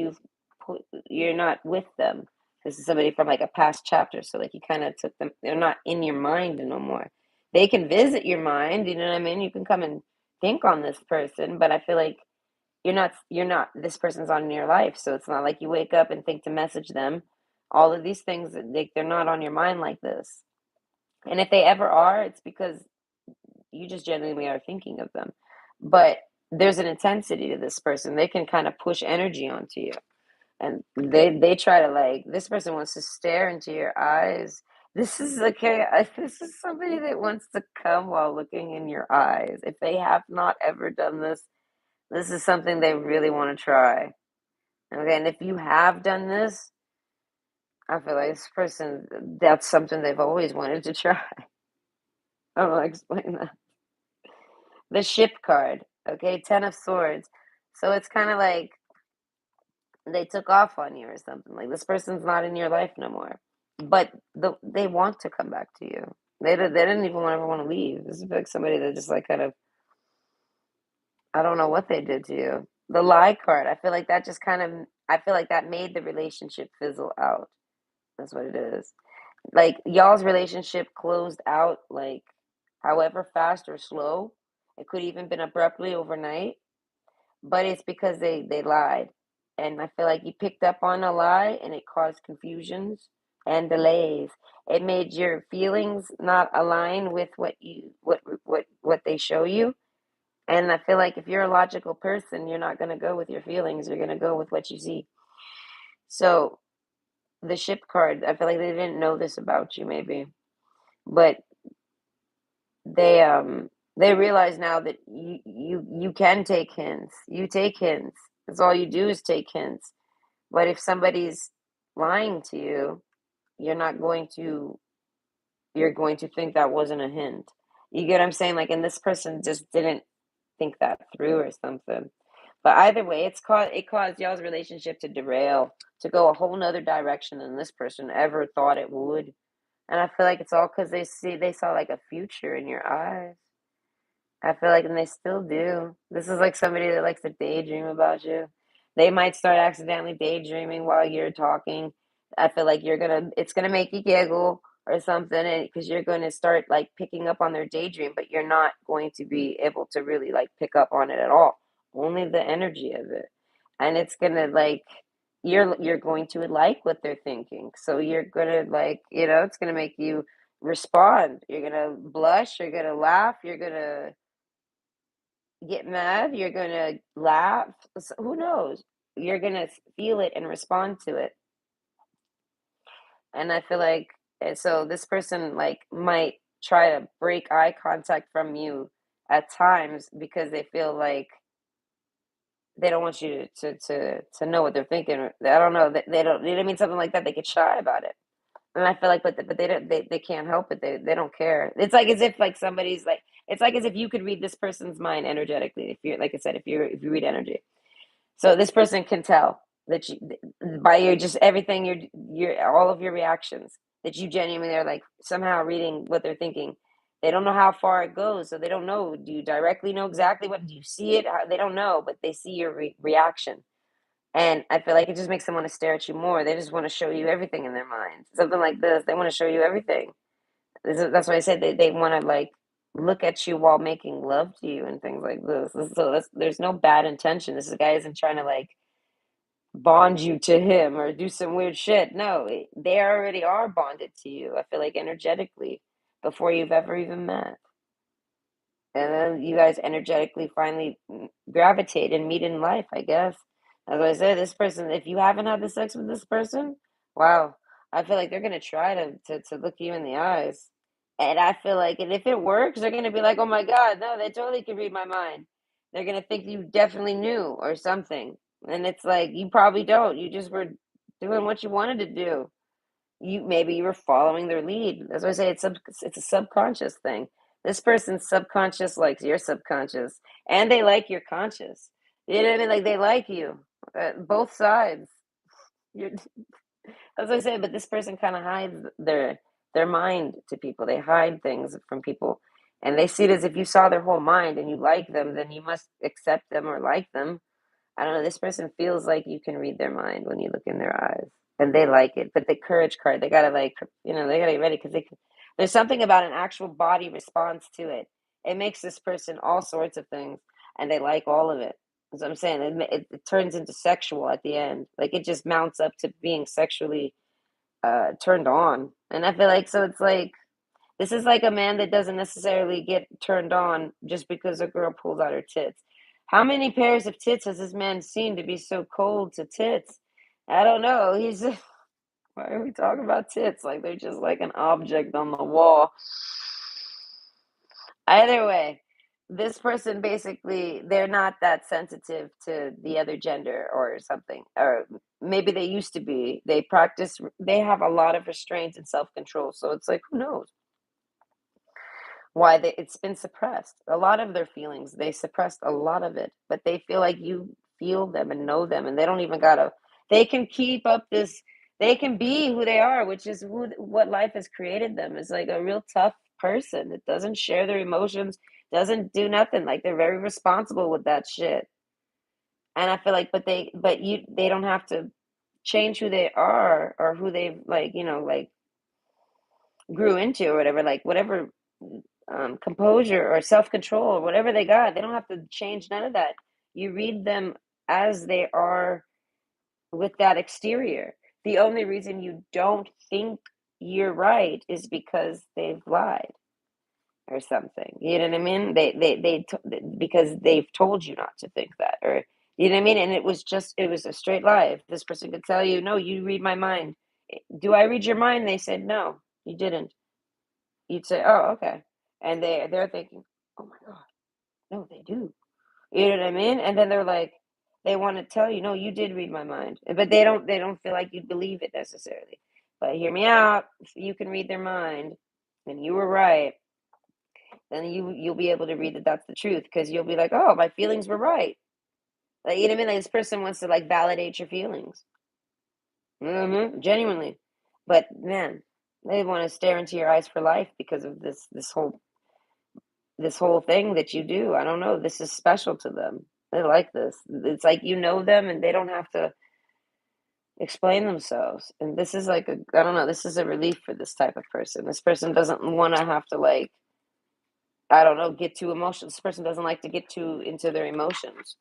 you're not with them. This is somebody from like a past chapter. So like you kind of took them, they're not in your mind no more. They can visit your mind, you know what I mean? You can come and think on this person, but I feel like you're not this person's on in your life. So it's not like you wake up and think to message them. All of these things, they're not on your mind like this. And if they ever are, it's because you just genuinely are thinking of them. But there's an intensity to this person. They can kind of push energy onto you. And they try to like this person wants to stare into your eyes. This is okay. This is somebody that wants to come while looking in your eyes. If they have not ever done this, this is something they really want to try. Okay, and if you have done this, I feel like this person, that's something they've always wanted to try. I don't know how to explain that. The ship card, okay, Ten of Swords. So it's kind of like they took off on you or something. Like this person's not in your life no more. But they want to come back to you. They didn't even ever want to leave. This is like somebody that just like kind of I don't know what they did to you. The lie card. I feel like that just kind of I feel like that made the relationship fizzle out. That's what it is. Like y'all's relationship closed out like however fast or slow. It could even been abruptly overnight, but it's because they lied. And I feel like you picked up on a lie and it caused confusions and delays. It made your feelings not align with what they show you. And I feel like if you're a logical person, you're not going to go with your feelings. You're going to go with what you see. So the ship card, I feel like they didn't know this about you maybe, but they realize now that you can take hints. You take hints. That's all you do is take hints. But if somebody's lying to you, you're not going to you're going to think that wasn't a hint. You get what I'm saying? Like, and this person just didn't think that through or something. But either way, it caused y'all's relationship to derail, to go a whole nother direction than this person ever thought it would. And I feel like it's all because they saw like a future in your eyes. I feel like, and they still do. This is like somebody that likes to daydream about you. They might start accidentally daydreaming while you're talking. I feel like it's gonna make you giggle or something, and because you're going to start like picking up on their daydream, but you're not going to be able to really like pick up on it at all. Only the energy of it, and it's gonna like you're going to like what they're thinking. So you're gonna like it's gonna make you respond. You're gonna blush. You're gonna laugh. You're gonna get mad, you're gonna laugh, who knows? You're gonna feel it and respond to it. And I feel like so this person like might try to break eye contact from you at times because they feel like they don't want you to know what they're thinking. I don't know. They don't. You know what I mean? Something like that. They get shy about it. And I feel like, but they don't. They can't help it. They don't care. It's like as if like somebody's like. It's like as if you could read this person's mind energetically. If you're like I said, if you read energy, so this person can tell that you by your just everything your all of your reactions that you genuinely are like somehow reading what they're thinking. They don't know how far it goes, so they don't know. Do you directly know exactly what? Do you see it? They don't know, but they see your reaction. And I feel like it just makes them want to stare at you more. They just want to show you everything in their mind. Something like this, they want to show you everything. That's why I said they want to like look at you while making love to you and things like this. So there's no bad intention. This guy isn't trying to like bond you to him or do some weird shit. No, they already are bonded to you. I feel like energetically before you've ever even met. And then you guys energetically finally gravitate and meet in life, I guess. As I said, this person, if you haven't had the sex with this person, wow, I feel like they're gonna try to look you in the eyes. And I feel like, and if it works, they're gonna be like, oh my God, no, they totally can read my mind. They're gonna think you definitely knew or something. And it's like you probably don't. You just were doing what you wanted to do. Maybe you were following their lead. As I say, it's a subconscious thing. This person's subconscious likes your subconscious, and they like your conscious. You know what I mean? Like they like you, both sides. You're, as I said, but this person kind of hides their mind to people. They hide things from people, and they see it as if you saw their whole mind and you like them, then you must accept them or like them. I don't know. This person feels like you can read their mind when you look in their eyes. and they like it. But the courage card, they gotta like, they gotta get ready because there's something about an actual body response to it. It makes this person all sorts of things, and they like all of it. That's what I'm saying. It turns into sexual at the end. Like it just mounts up to being sexually turned on. And I feel like, so it's like, this is like a man that doesn't necessarily get turned on just because a girl pulls out her tits. How many pairs of tits has this man seen to be so cold to tits? I don't know. Why are we talking about tits? Like they're just like an object on the wall. Either way, this person basically, they're not that sensitive to the other gender or something. Or maybe they used to be. They have a lot of restraint and self control. So it's like, who knows? Why it's been suppressed. A lot of their feelings, they suppressed a lot of it, but they feel like you feel them and know them, and they don't even gotta. They can keep up this. They can be who they are, which is what life has created them. Is like a real tough person that doesn't share their emotions, doesn't do nothing. Like they're very responsible with that shit. And I feel like, they don't have to change who they are or who they've like, like grew into or whatever, like whatever composure or self control or whatever they got. They don't have to change none of that. You read them as they are with that exterior. The only reason you don't think you're right is because they've lied or something. You know what I mean? Because they've told you not to think that, or you know what I mean. And it was a straight lie. If this person could tell you, no, you read my mind. Do I read your mind? They said no, you didn't. You'd say, "Oh, okay," and they're thinking, "Oh my God, no, they do." You know what I mean? And then they're like, they want to tell you, "No, you did read my mind," but they don't feel like you believe it necessarily. But hear me out. If you can read their mind, and you were right, then you'll be able to read that that's the truth because you'll be like, "Oh, my feelings were right." Like you know what I mean? Like this person wants to like validate your feelings, genuinely. But man, they want to stare into your eyes for life because of this whole thing that you do. I don't know. This is special to them. They like this. It's like you know them and they don't have to explain themselves. And this is like I don't know, this is a relief for this type of person. This person doesn't want to have to like, I don't know, get too emotional. This person doesn't like to get too into their emotions.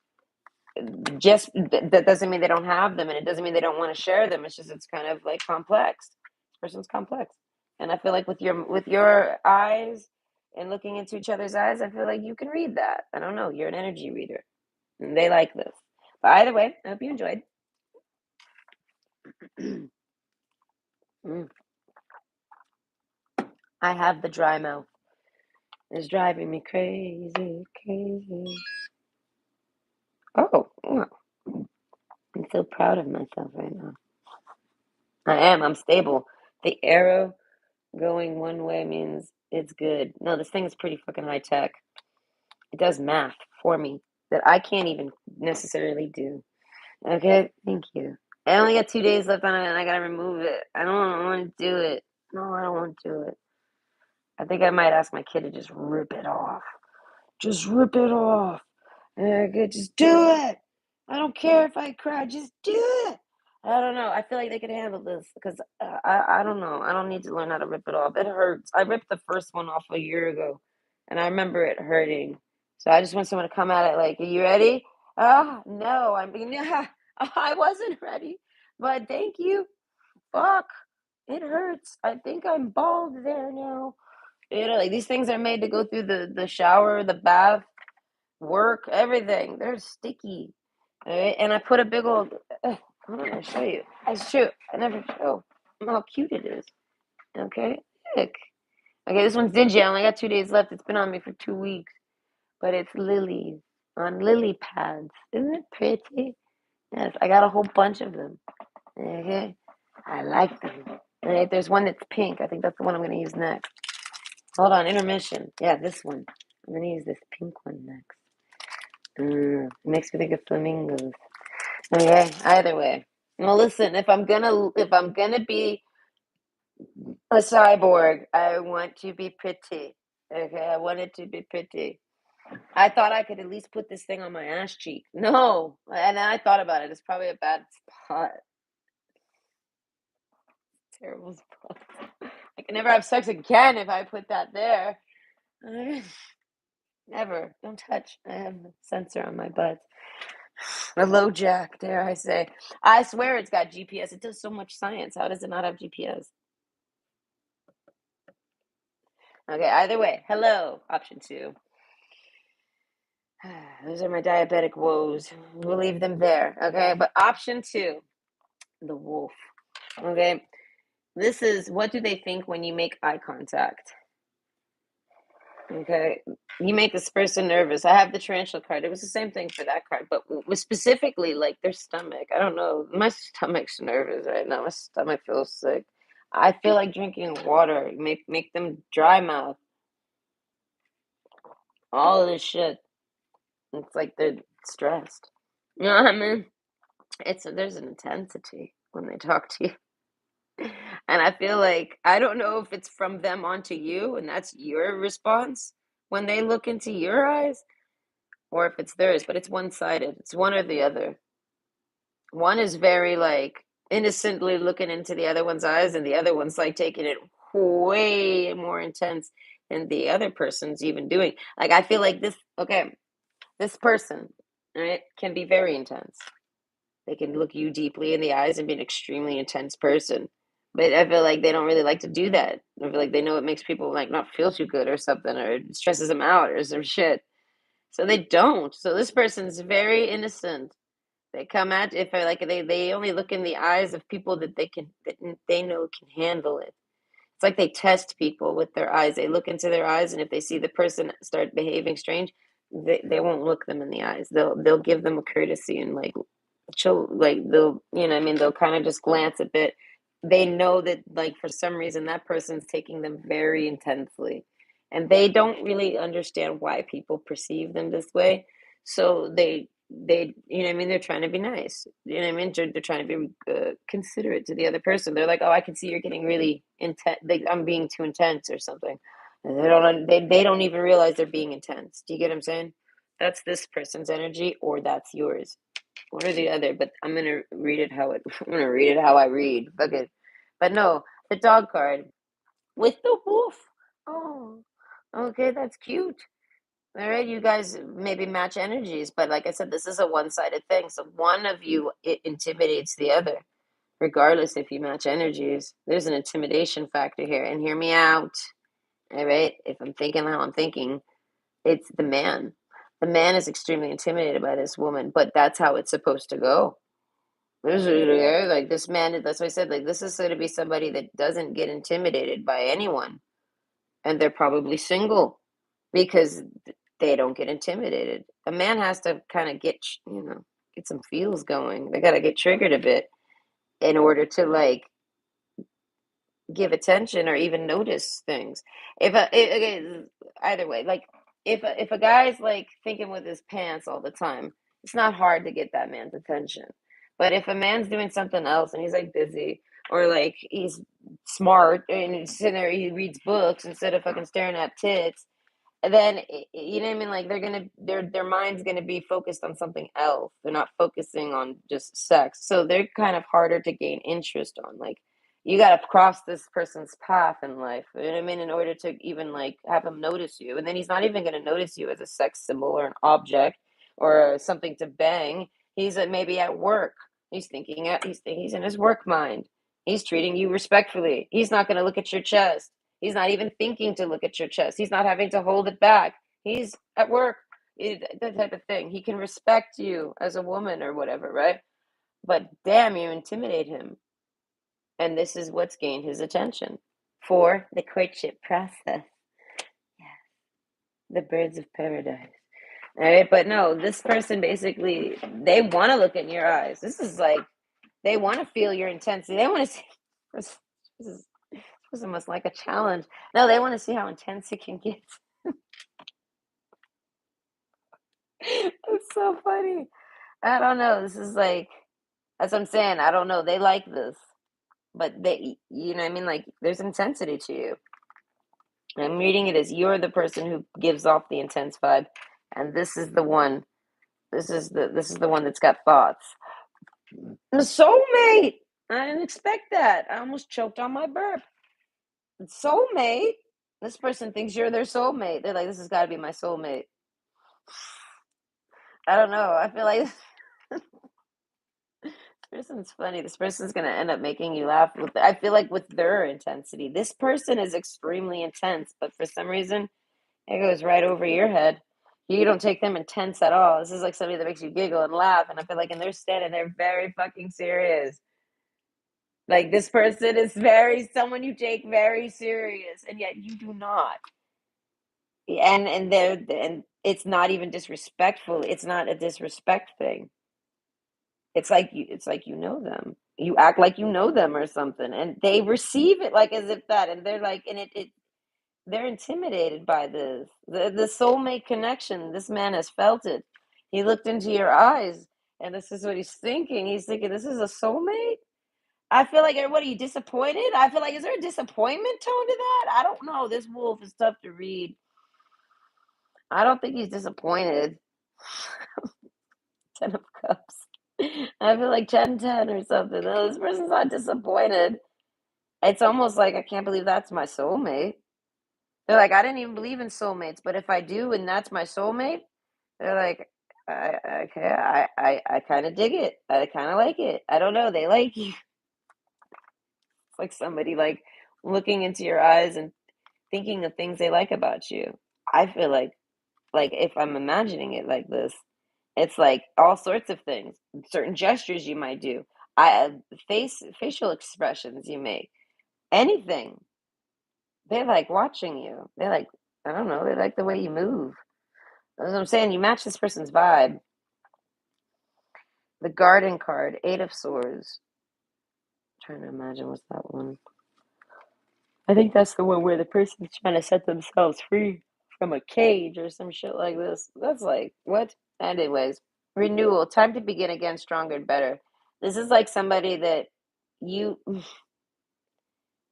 Just that doesn't mean they don't have them and it doesn't mean they don't want to share them. It's just it's kind of like complex. This person's complex. And I feel like with your eyes and looking into each other's eyes, I feel like you can read that. I don't know. You're an energy reader. And they like this. But either way, I hope you enjoyed. Mm. I have the dry mouth. It's driving me crazy, crazy. Oh, wow. I'm so proud of myself right now. I am. I'm stable. The arrow going one way means it's good. No, this thing is pretty fucking high tech. It does math for me that I can't even necessarily do. Okay, thank you. I only got 2 days left on it and I gotta remove it. I don't want to do it. No, I don't want to do it. I think I might ask my kid to just rip it off. Just rip it off. And just do it. I don't care if I cry. Just do it. I don't know. I feel like they could handle this because I don't know. I don't need to learn how to rip it off. It hurts. I ripped the first one off a year ago, and I remember it hurting. So I just want someone to come at it like, "Are you ready?" Ah, no. I mean, I wasn't ready, but thank you. Fuck, it hurts. I think I'm bald there now. Like these things are made to go through the shower, the bath, work, everything. They're sticky. All right? And I put a big old. Hold on, I'll show you. That's true. I never show how cute it is. Okay, look. Okay, this one's dingy. I only got 2 days left. It's been on me for 2 weeks, but it's lilies on lily pads. Isn't it pretty? Yes, I got a whole bunch of them. Okay, I like them. All right, there's one that's pink. I think that's the one I'm going to use next. Hold on, intermission. Yeah, this one. I'm going to use this pink one next. It makes me think of flamingos. Okay, either way. Well, listen, if I'm gonna be a cyborg, I want to be pretty. Okay, I want it to be pretty. I thought I could at least put this thing on my ass cheek. No, and then I thought about it. It's probably a bad spot. those balls. I can never have sex again if I put that there. Never. Don't touch. I have a sensor on my butt. A low jack, dare I say. I swear it's got GPS. It does so much science. How does it not have GPS? Okay, either way. Hello, option 2. Those are my diabetic woes. We'll leave them there. Okay, but option 2, the wolf. Okay, this is what do they think when you make eye contact? Okay, you make this person nervous. I have the tarantula card. It was the same thing for that card, but was specifically like their stomach. I don't know. My stomach's nervous right now. My stomach feels sick. I feel like drinking water. Make them dry mouth. All of this shit. It's like they're stressed. You know what I mean? There's an intensity when they talk to you. And I feel like I don't know if it's from them onto you and that's your response when they look into your eyes or if it's theirs, but it's one-sided. It's one or the other. One is very like innocently looking into the other one's eyes and the other one's like taking it way more intense than the other person's even doing. Like I feel like this person, right, can be very intense. They can look you deeply in the eyes and be an extremely intense person. But I feel like they don't really like to do that. I feel like they know it makes people like not feel too good or something, or it stresses them out or some shit. So they don't. So this person's very innocent. They come at if I like they only look in the eyes of people that they know can handle it. It's like they test people with their eyes. They look into their eyes, and if they see the person start behaving strange, they won't look them in the eyes. They'll give them a courtesy and like chill, like they'll I mean they'll kind of just glance a bit. They know that like for some reason that person's taking them very intensely, and they don't really understand why people perceive them this way. So they I mean they're trying to be nice, I mean they're trying to be considerate to the other person. They're like, oh, I can see you're getting really intense, like I'm being too intense or something, and they don't even realize they're being intense. Do you get what I'm saying? That's this person's energy or that's yours, one or the other. But I'm gonna read it how I'm gonna read it how I read. Fuck it. But no, the dog card with the wolf. Oh, okay, that's cute. All right, you guys maybe match energies, but like I said, this is a one-sided thing. So one of you it intimidates the other, regardless if you match energies. There's an intimidation factor here, and hear me out. All right, if I'm thinking how I'm thinking, it's the man. The man is extremely intimidated by this woman, but that's how it's supposed to go. This is like this man. That's why I said like this is going to be somebody that doesn't get intimidated by anyone, and they're probably single because they don't get intimidated. A man has to kind of get some feels going. They got to get triggered a bit in order to like give attention or even notice things. Okay, either way, like if a guy's like thinking with his pants all the time, it's not hard to get that man's attention. But if a man's doing something else and he's like busy or like he's smart and he's sitting there, he reads books instead of fucking staring at tits, then you know what I mean. Like their mind's gonna be focused on something else. They're not focusing on just sex, so they're kind of harder to gain interest on. Like you got to cross this person's path in life, you know what I mean, in order to even like have him notice you. And then he's not even gonna notice you as a sex symbol or an object or something to bang. He's maybe at work. He's in his work mind. He's treating you respectfully. He's not gonna look at your chest. He's not even thinking to look at your chest. He's not having to hold it back. He's at work, that type of thing. He can respect you as a woman or whatever, right? But damn, you intimidate him. And this is what's gained his attention for the courtship process. Yeah, the birds of paradise. All right, but no, this person basically, they want to look in your eyes. This is like, they want to feel your intensity. They want to see, this is almost like a challenge. No, they want to see how intense it can get. It's so funny. I don't know. This is like, that's what I'm saying. I don't know. They like this, but you know what I mean? Like, there's intensity to you. I'm reading it as you're the person who gives off the intense vibe, and this is the one. This is the one that's got thoughts. The soulmate. I didn't expect that. I almost choked on my burp. Soulmate. This person thinks you're their soulmate. They're like, this has got to be my soulmate. I don't know. I feel like this person's funny. This person's gonna end up making you laugh. I feel like with their intensity, this person is extremely intense, but for some reason, it goes right over your head. You don't take them intense at all. This is like somebody that makes you giggle and laugh, and I feel like, and they're standing there very fucking serious. Like this person is very someone you take very serious, and yet you do not. And it's not even disrespectful. It's not a disrespect thing. It's like you know them. You act like you know them or something, and they receive it like as if that, and they're like, and it they're intimidated by this. The soulmate connection. This man has felt it. He looked into your eyes, and this is what he's thinking. He's thinking, this is a soulmate? I feel like, what are you disappointed? I feel like, is there a disappointment tone to that? I don't know. This wolf is tough to read. I don't think he's disappointed. 10 of Cups. I feel like 10-10 or something. No, this person's not disappointed. It's almost like, I can't believe that's my soulmate. They're like, I didn't even believe in soulmates, but if I do and that's my soulmate, they're like, okay, I kind of dig it. I kind of like it. I don't know. They like you. It's like somebody like looking into your eyes and thinking of things they like about you. I feel like if I'm imagining it like this, it's like all sorts of things, certain gestures you might do, facial expressions you make, anything. They like watching you. They like, I don't know, they like the way you move. That's what I'm saying. You match this person's vibe. The Garden card, 8 of Swords. I'm trying to imagine what's that one. I think that's the one where the person's trying to set themselves free from a cage or some shit like this. That's like, what? Anyways, renewal, time to begin again, stronger and better. This is like somebody that you,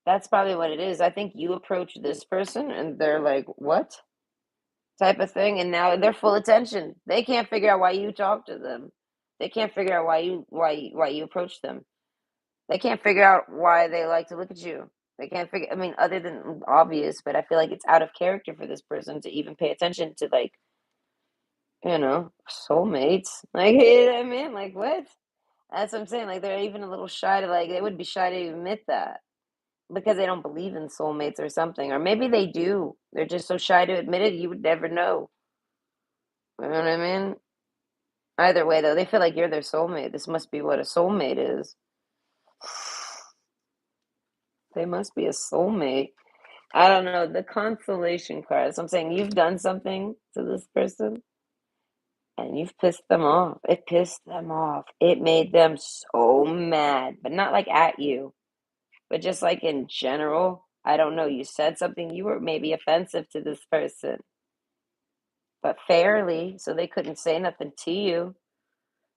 that's probably what it is. I think you approach this person and they're like, what? Type of thing. And now they're full attention. They can't figure out why you talk to them. They can't figure out why you approach them. They can't figure out why they like to look at you. They can't figure, I mean, other than obvious, but I feel like it's out of character for this person to even pay attention to, like, soulmates. Like, you know what I mean? Like, what? That's what I'm saying. Like, they're even a little shy to, like, they would be shy to admit that because they don't believe in soulmates or something. Or maybe they do. They're just so shy to admit it, you would never know. You know what I mean? Either way, though, they feel like you're their soulmate. This must be what a soulmate is. They must be a soulmate. I don't know. The consolation card. So I'm saying you've done something to this person and you've pissed them off. It pissed them off. It made them so mad, but not like at you, but just like in general. I don't know. You said something, you were maybe offensive to this person, but fairly, so they couldn't say nothing to you.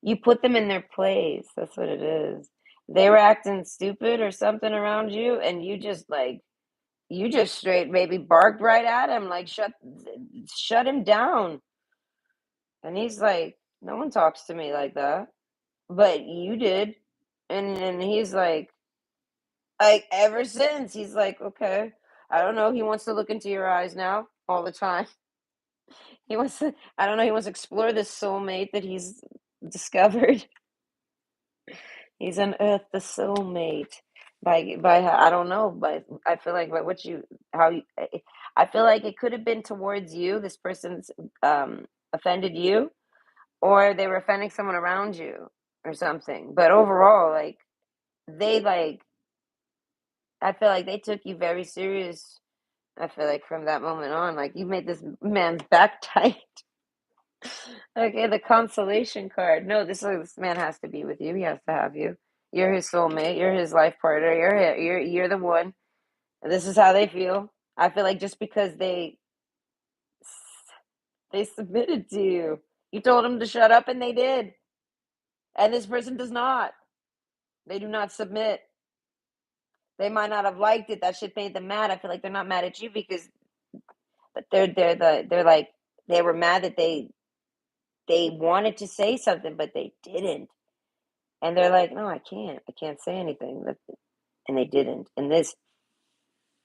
You put them in their place. That's what it is. They were acting stupid or something around you, and you just straight maybe barked right at him, like shut him down. And he's like, no one talks to me like that, but you did. And he's like ever since he's like, okay, I don't know. He wants to look into your eyes now all the time. He wants to, I don't know. He wants to explore this soulmate that he's discovered. He's unearthed the soulmate by I don't know, but I feel like by what you how you I feel like it could have been towards you. This person's offended you, or they were offending someone around you or something. But overall, they like I feel like they took you very serious. I feel like from that moment on, like you made this man's back tight. Okay, the consolation card. No, this man has to be with you. He has to have you. You're his soulmate. You're his life partner. You're the one. This is how they feel. I feel like just because they submitted to you, you told them to shut up, and they did. And this person does not. They do not submit. They might not have liked it. That shit made them mad. I feel like they're not mad at you because, but they're like they were mad that they wanted to say something, but they didn't. And they're like, no, I can't say anything. And they didn't. And this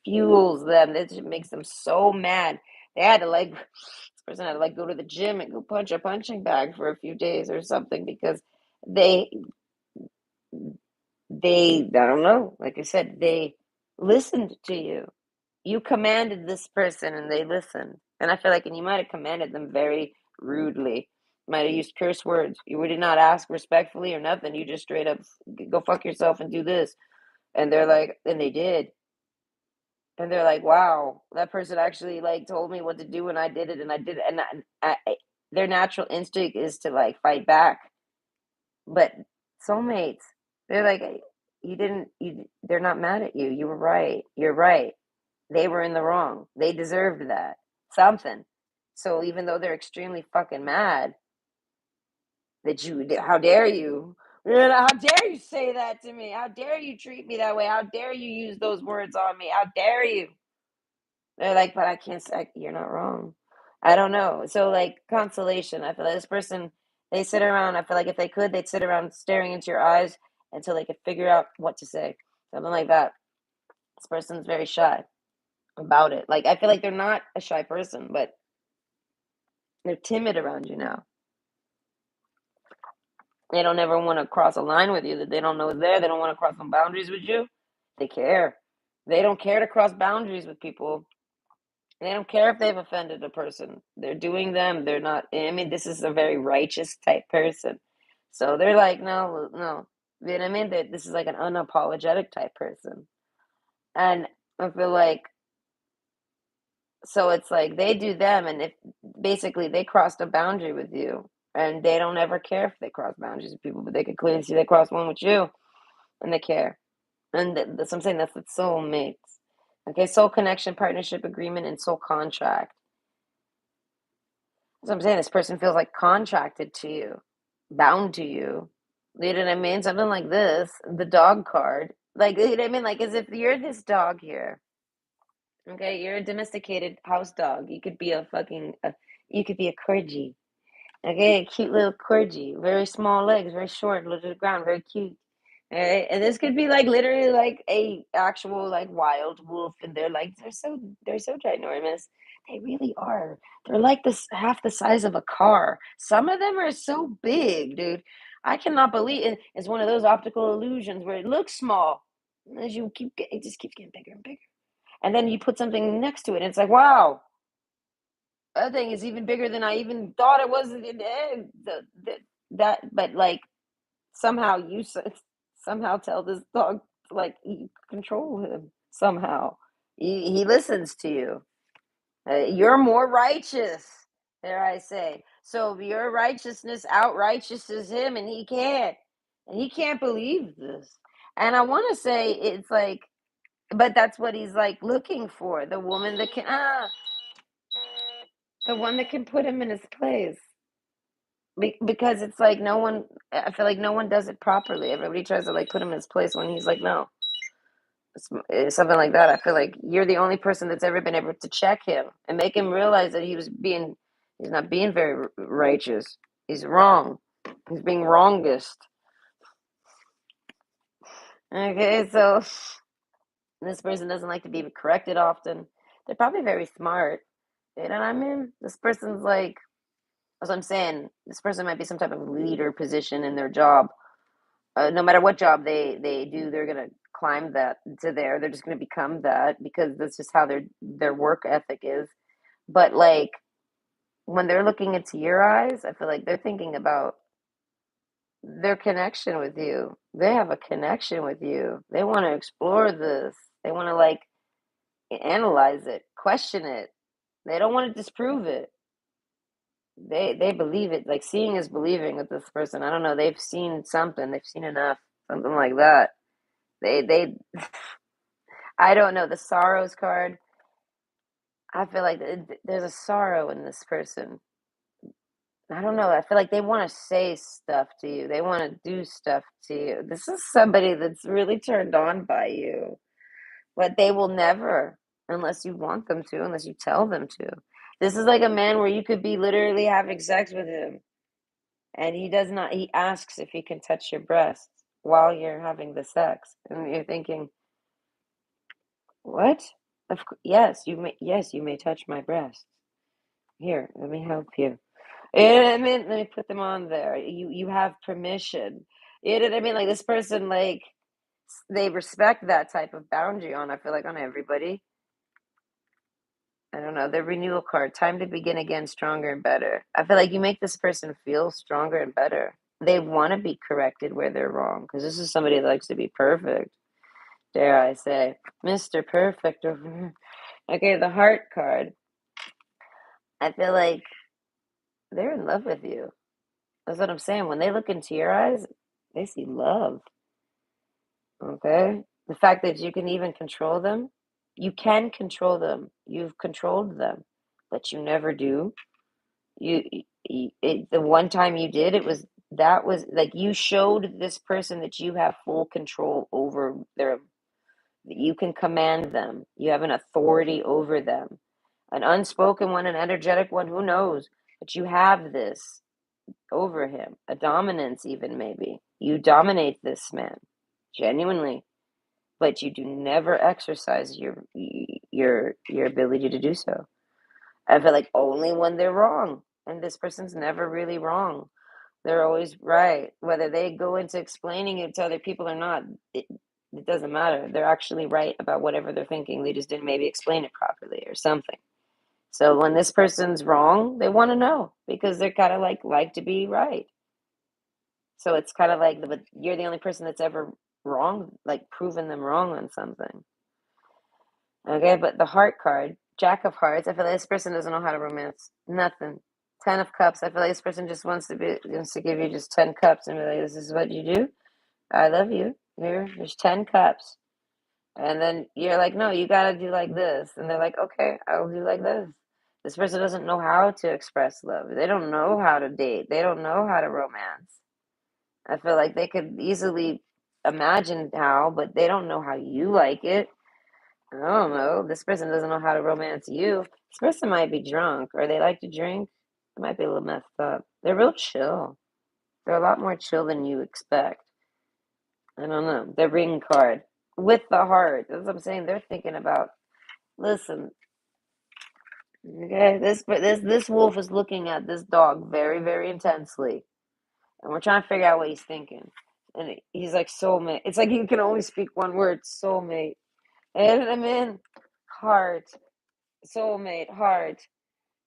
fuels them. This makes them so mad. They had to like, this person had to like go to the gym and go punch a punching bag for a few days or something because they, I don't know, like I said, they listened to you. You commanded this person and they listened. And I feel like, and you might have commanded them very rudely. Might have used curse words. You did not ask respectfully or nothing. You just straight up go fuck yourself and do this. And they're like, and they did. And they're like, wow, that person actually like told me what to do and I did it and I did it. And their natural instinct is to like fight back. But soulmates, they're like, you didn't, they're not mad at you. You were right. You're right. They were in the wrong. They deserved that. Something. So even though they're extremely fucking mad that how dare you? How dare you say that to me? How dare you treat me that way? How dare you use those words on me? How dare you? They're like, but I can't say, you're not wrong. I don't know. So like consolation, I feel like this person, they sit around, I feel like if they could, they'd sit around staring into your eyes until they could figure out what to say. Something like that. This person's very shy about it. Like I feel like they're not a shy person, but they're timid around you now. They don't ever want to cross a line with you that they don't know is there. They don't want to cross some boundaries with you. They care. They don't care to cross boundaries with people. They don't care if they've offended a person. They're doing them. They're not. I mean, this is a very righteous type person. So they're like, no, no. You know what I mean? This is like an unapologetic type person. And I feel like, so it's like they do them, and if basically they crossed a boundary with you, and they don't ever care if they cross boundaries with people, but they can clearly see they cross one with you, and they care. And that's what I'm saying. That's what soulmates. Okay, soul connection, partnership agreement, and soul contract. So I'm saying this person feels like contracted to you, bound to you. You know what I mean? Something like this, the dog card. Like, you know what I mean? Like, as if you're this dog here. Okay, you're a domesticated house dog. You could be you could be a corgi. Okay, a cute little corgi, very small legs, very short, low to the ground, very cute. Alright, and this could be like literally like a actual like wild wolf, and they're so ginormous. They really are. They're like this half the size of a car. Some of them are so big, dude. I cannot believe it's one of those optical illusions where it looks small. As you it just keeps getting bigger and bigger. And then you put something next to it, and it's like, wow, that thing is even bigger than I even thought it was. But like somehow somehow tell this dog like you control him somehow. He listens to you. You're more righteous, dare I say. So your righteousness out righteouses him, and he can't believe this. And I want to say it's like, but that's what he's like looking for, the woman that can the one that can put him in his place. Because it's like no one, I feel like no one does it properly. Everybody tries to like put him in his place when he's like, no, it's something like that. I feel like you're the only person that's ever been able to check him and make him realize that he's not being very righteous. He's wrong. He's being wrongest. Okay, so this person doesn't like to be corrected often. They're probably very smart. You know what I mean? This person's like, that's what I'm saying. This person might be some type of leader position in their job. No matter what job they do, they're gonna climb that to there. They're just gonna become that because that's just how their work ethic is. But like when they're looking into your eyes, I feel like they're thinking about their connection with you. They have a connection with you. They want to explore this. They want to like analyze it, question it. They don't want to disprove it. They believe it. Like seeing is believing with this person. I don't know. They've seen something. They've seen enough. Something like that. They I don't know. The sorrows card. I feel like there's a sorrow in this person. I don't know. I feel like they want to say stuff to you. They want to do stuff to you. This is somebody that's really turned on by you, but they will never, unless you want them to, unless you tell them to. This is like a man where you could be literally having sex with him. and he does not, he asks if he can touch your breasts while you're having the sex. And you're thinking, what? Yes, you may touch my breasts. Here, let me help you. You know what I mean? Let me put them on there. You have permission. You know what I mean? Like this person, like they respect that type of boundary on, I feel like, on everybody. I don't know. The renewal card, time to begin again, stronger and better. I feel like you make this person feel stronger and better. They want to be corrected where they're wrong because this is somebody that likes to be perfect. Dare I say, Mr. Perfect over here. Okay, the heart card. I feel like they're in love with you. That's what I'm saying. When they look into your eyes, they see love. Okay? The fact that you can even control them, you can control them. You've controlled them, but you never do. The one time you did, that was like you showed this person that you have full control over their, that you can command them. You have an authority over them. An unspoken one, an energetic one, who knows? But you have this over him, a dominance, even maybe. You dominate this man, genuinely, but you do never exercise your ability to do so. I feel like only when they're wrong, and this person's never really wrong. They're always right. Whether they go into explaining it to other people or not, it doesn't matter. They're actually right about whatever they're thinking. They just didn't maybe explain it properly or something. So when this person's wrong, they want to know because they're kind of like to be right. So it's kind of like, but you're the only person that's ever wrong, like proven them wrong on something. Okay, but the heart card, Jack of Hearts, I feel like this person doesn't know how to romance. Nothing. 10 of Cups, I feel like this person just wants to give you just 10 cups and be like, this is what you do. I love you. There's 10 cups. And then you're like, no, you gotta do like this. And they're like, okay, I'll do like this. This person doesn't know how to express love. They don't know how to date. They don't know how to romance. I feel like they could easily imagine how, but they don't know how you like it. I don't know. This person doesn't know how to romance you. This person might be drunk or they like to drink. It might be a little messed up. They're real chill. They're a lot more chill than you expect. I don't know. The ring card with the heart. That's what I'm saying. They're thinking about. Listen, okay. This wolf is looking at this dog very very intensely, and we're trying to figure out what he's thinking. And he's like soulmate. It's like he can only speak one word, soulmate. And I'm in heart, soulmate, heart.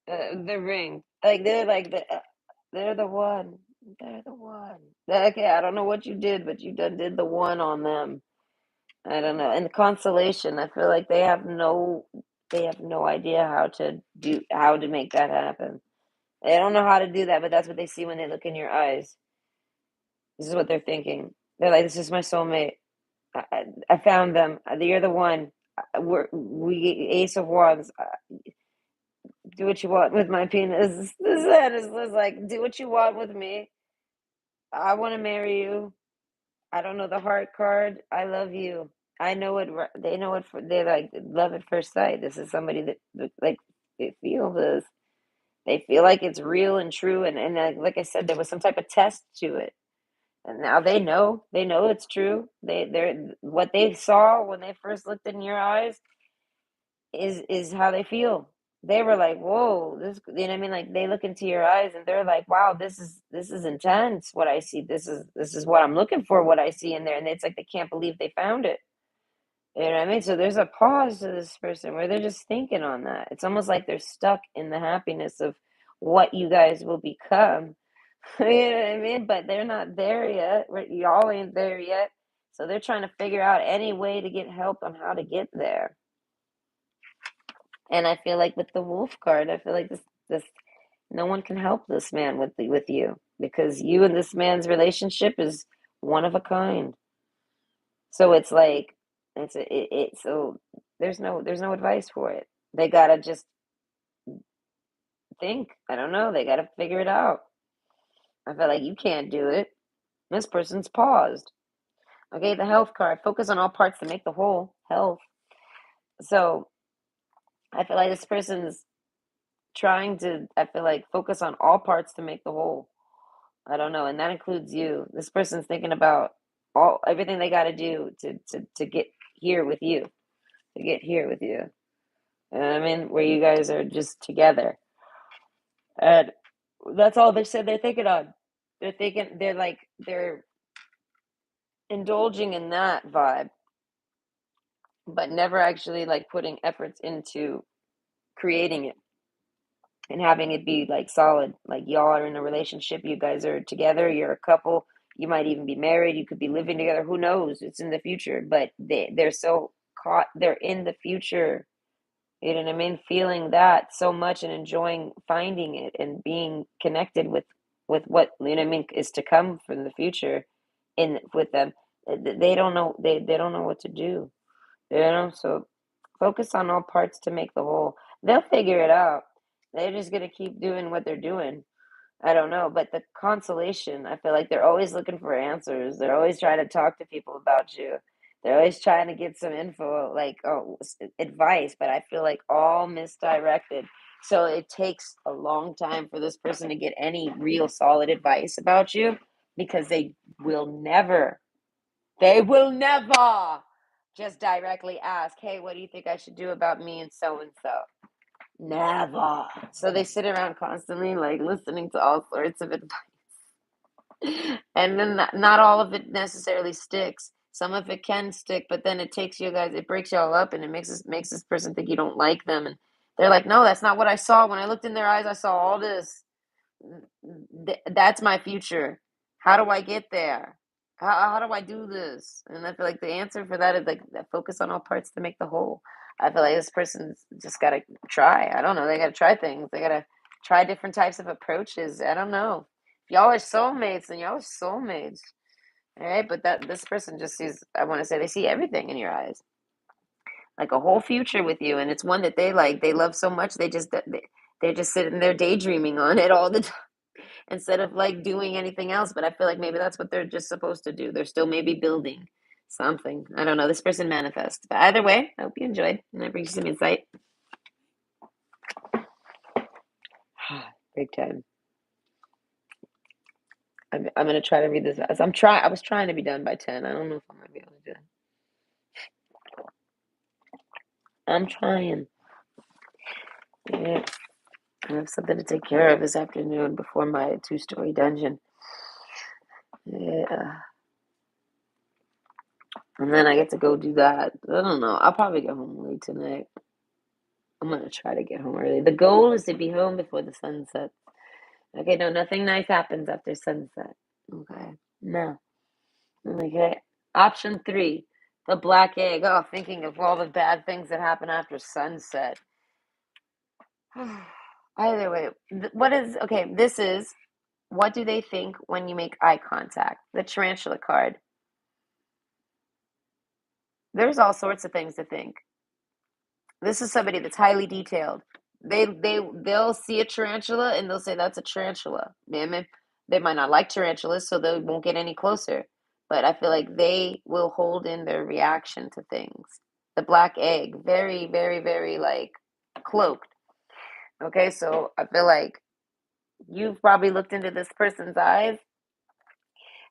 The ring. Like they're the one. They're the one. Okay, I don't know what you did, but you did the one on them. I don't know. And the consolation, I feel like they have no idea how to make that happen. They don't know how to do that, but that's what they see when they look in your eyes. This is what they're thinking. They're like, "This is my soulmate. I found them. You're the one. We Ace of Wands. Do what you want with my penis." This is like, do what you want with me. I want to marry you. I don't know the heart card. I love you. I know it. They know it. They like love at first sight. This is somebody that like they feel this. They feel like it's real and true. And like I said, there was some type of test to it. And now they know. They know it's true. They're what they saw when they first looked in your eyes is how they feel. They were like, "Whoa, this," you know what I mean? Like they look into your eyes and they're like, "Wow, this is intense. What I see, this is what I'm looking for. What I see in there," and it's like they can't believe they found it. You know what I mean? So there's a pause to this person where they're just thinking on that. It's almost like they're stuck in the happiness of what you guys will become. You know what I mean? But they're not there yet. Y'all ain't there yet. So they're trying to figure out any way to get help on how to get there. And I feel like with the wolf card, I feel like this no one can help this man with you because you and this man's relationship is one of a kind. So it's like so there's no advice for it. They gotta just think. I don't know. They gotta figure it out. I feel like you can't do it. This person's paused. Okay, the health card. Focus on all parts to make the whole health. So I feel like this person's trying to, I feel like, focus on all parts to make the whole. I don't know, and that includes you. This person's thinking about everything they got to do to get here with you, to get here with you. And I mean, where you guys are just together, and that's all they said they're thinking on. They're thinking they're indulging in that vibe, but never actually like putting efforts into creating it and having it be like solid. Like y'all are in a relationship, you guys are together, you're a couple, you might even be married, you could be living together, who knows? It's in the future, but they're so caught, they're in the future. You know what I mean? Feeling that so much and enjoying finding it and being connected with what you know what I mean is to come from the future in with them. They don't know they don't know what to do. You know, so focus on all parts to make the whole. They'll figure it out. They're just gonna keep doing what they're doing. I don't know, but the consolation, I feel like they're always looking for answers. They're always trying to talk to people about you. They're always trying to get some info, like advice, but I feel like all misdirected. So it takes a long time for this person to get any real solid advice about you because they will never just directly ask, hey, what do you think I should do about me and so and so? Never. So they sit around constantly, like listening to all sorts of advice. And then not all of it necessarily sticks. Some of it can stick, but then it takes you guys, it breaks y'all up and it makes this person think you don't like them. And they're like, no, that's not what I saw. When I looked in their eyes, I saw all this. That's my future. How do I get there? How do I do this? And I feel like the answer for that is like focus on all parts to make the whole. I feel like this person's just got to try. I don't know. They got to try things. They got to try different types of approaches. I don't know. Y'all are soulmates and y'all are soulmates. All right. But this person just sees, I want to say, they see everything in your eyes, like a whole future with you. And it's one that they love so much. They're just sitting there daydreaming on it all the time instead of like doing anything else. But I feel like maybe that's what they're just supposed to do. They're still maybe building something. I don't know. This person manifests. But either way, I hope you enjoyed and I bring you some insight. Big time. I'm gonna try to read this as I was trying to be done by 10. I don't know if I'm gonna be able to do it. I'm trying. Yeah. I have something to take care of this afternoon before my 2-story dungeon. Yeah. And then I get to go do that. I don't know. I'll probably get home late tonight. I'm gonna try to get home early. The goal is to be home before the sun sets. Okay, no, nothing nice happens after sunset. Okay, no. Okay. Option 3, the black egg. Oh, thinking of all the bad things that happen after sunset. Either way, this is what do they think when you make eye contact? The tarantula card. There's all sorts of things to think. This is somebody that's highly detailed. They'll see a tarantula and they'll say that's a tarantula. They might not like tarantulas, so they won't get any closer. But I feel like they will hold in their reaction to things. The black egg, very, very, very like cloaked. Okay, so I feel like you've probably looked into this person's eyes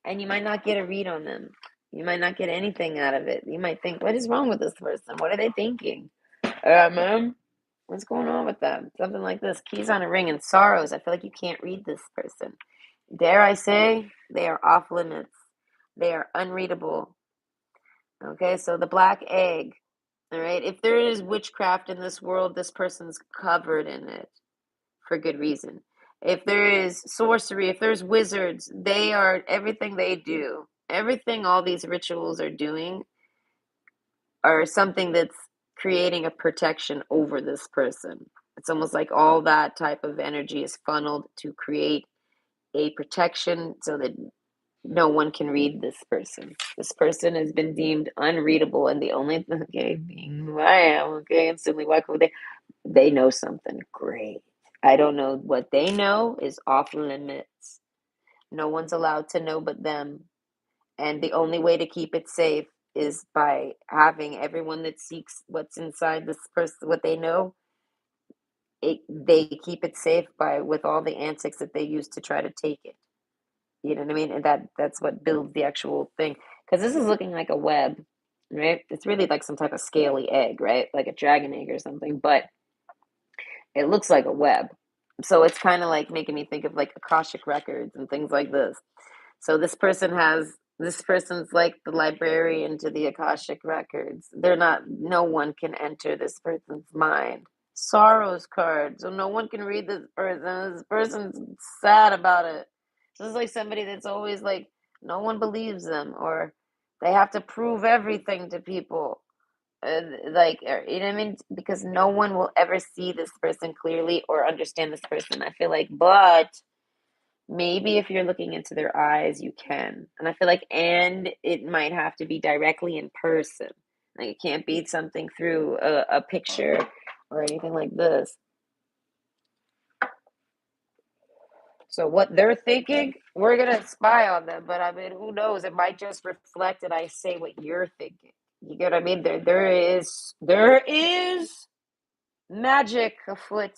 and you might not get a read on them. You might not get anything out of it. You might think, what is wrong with this person? What are they thinking? Ma'am, what's going on with them? Something like this. Keys on a ring and sorrows. I feel like you can't read this person. Dare I say, they are off limits. They are unreadable. Okay, so the black egg. All right, if there is witchcraft in this world, this person's covered in it for good reason. If there is sorcery, if there's wizards, they are everything they do. Everything all these rituals are doing are something that's creating a protection over this person. It's almost like all that type of energy is funneled to create a protection so that no one can read this person. This person has been deemed unreadable, and the only being who I am, instantly why could they know something great. I don't know what they know is off limits. No one's allowed to know but them. And the only way to keep it safe is by having everyone that seeks what's inside this person, what they know, they keep it safe by with all the antics that they use to try to take it. You know what I mean? And that's what builds the actual thing. Because this is looking like a web, right? It's really like some type of scaly egg, right? Like a dragon egg or something, but it looks like a web. So it's kind of like making me think of like Akashic records and things like this. So this person's like the librarian to the Akashic records. They're not, no one can enter this person's mind. Sorrows card. So no one can read this person. This person's sad about it. So it's like somebody that's always like, no one believes them, or they have to prove everything to people. Like, you know what I mean? Because no one will ever see this person clearly or understand this person, I feel like. But maybe if you're looking into their eyes, you can. And I feel like, and it might have to be directly in person. Like, it can't be something through a picture or anything like this. So what they're thinking, we're gonna spy on them. But I mean, who knows? It might just reflect that I say what you're thinking. You get what I mean? There is magic afoot.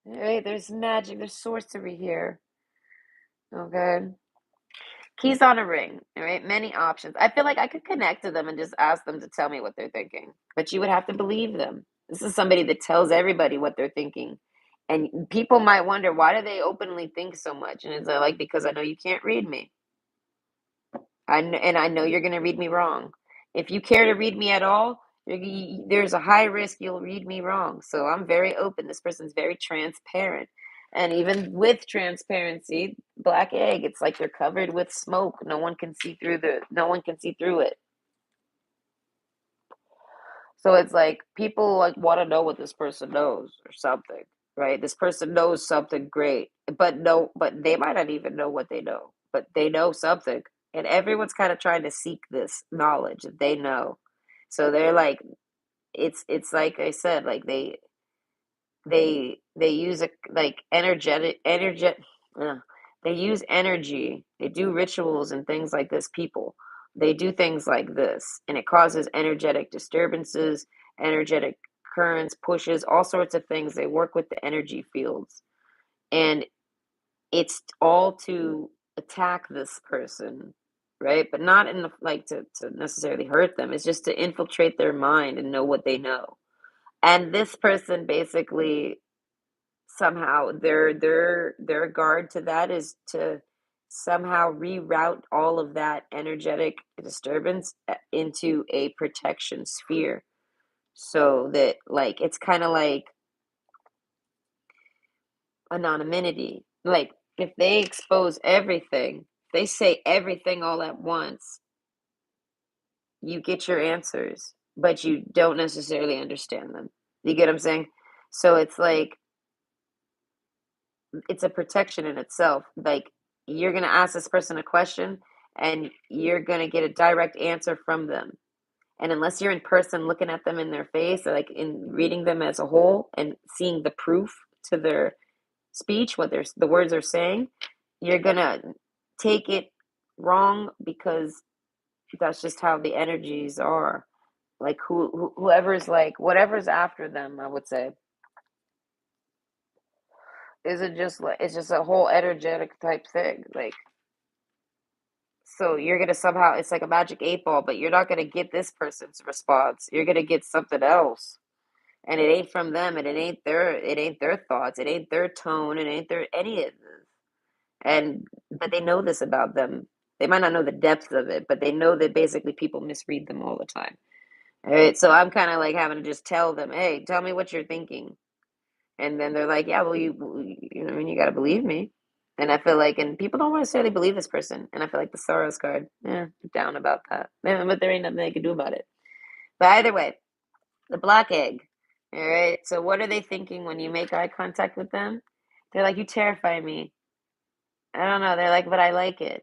Right? There's magic. There's sorcery here. Okay. Keys on a ring. All right. Many options. I feel like I could connect to them and just ask them to tell me what they're thinking. But you would have to believe them. This is somebody that tells everybody what they're thinking. And people might wonder, why do they openly think so much? And it's like, because I know you can't read me. And I know you're going to read me wrong. If you care to read me at all, there's a high risk you'll read me wrong. So I'm very open. This person's very transparent. And even with transparency, black egg, it's like they're covered with smoke. No one can see through it. So it's like people like want to know what this person knows or something, right? This person knows something great, but no, but they might not even know what they know, but they know something. And everyone's kind of trying to seek this knowledge that they know. So they're like, it's like I said, like they use a like they use energy. They do rituals and things like this. People, they do things like this, and it causes energetic disturbances, energetic currents, pushes, all sorts of things. They work with the energy fields, and it's all to attack this person, right? But not in the like to necessarily hurt them. It's just to infiltrate their mind and know what they know. And this person basically somehow their guard to that is to somehow reroute all of that energetic disturbance into a protection sphere, so that like it's kind of like anonymity. Like if they expose everything, they say everything all at once, you get your answers, but you don't necessarily understand them. You get what I'm saying? So it's like it's a protection in itself. Like you're gonna ask this person a question and you're gonna get a direct answer from them. And unless you're in person looking at them in their face, like in reading them as a whole and seeing the proof to their speech, what the words are saying, you're gonna take it wrong because that's just how the energies are. Like whoever's like whatever's after them, I would say, is it just like it's just a whole energetic type thing. Like so you're gonna somehow it's like a magic 8 ball, but you're not gonna get this person's response. You're gonna get something else. And it ain't from them and it ain't their thoughts, it ain't their tone, it ain't their any of this. And but they know this about them. They might not know the depth of it, but they know that basically people misread them all the time. All right. So I'm kind of like having to just tell them, hey, tell me what you're thinking. And then they're like, yeah, well, you know, I mean, you got to believe me. And I feel like, and people don't necessarily believe this person. And I feel like the sorrows card, down about that. But there ain't nothing they can do about it. But either way, the black egg. All right. So what are they thinking when you make eye contact with them? They're like, you terrify me. I don't know. They're like, but I like it.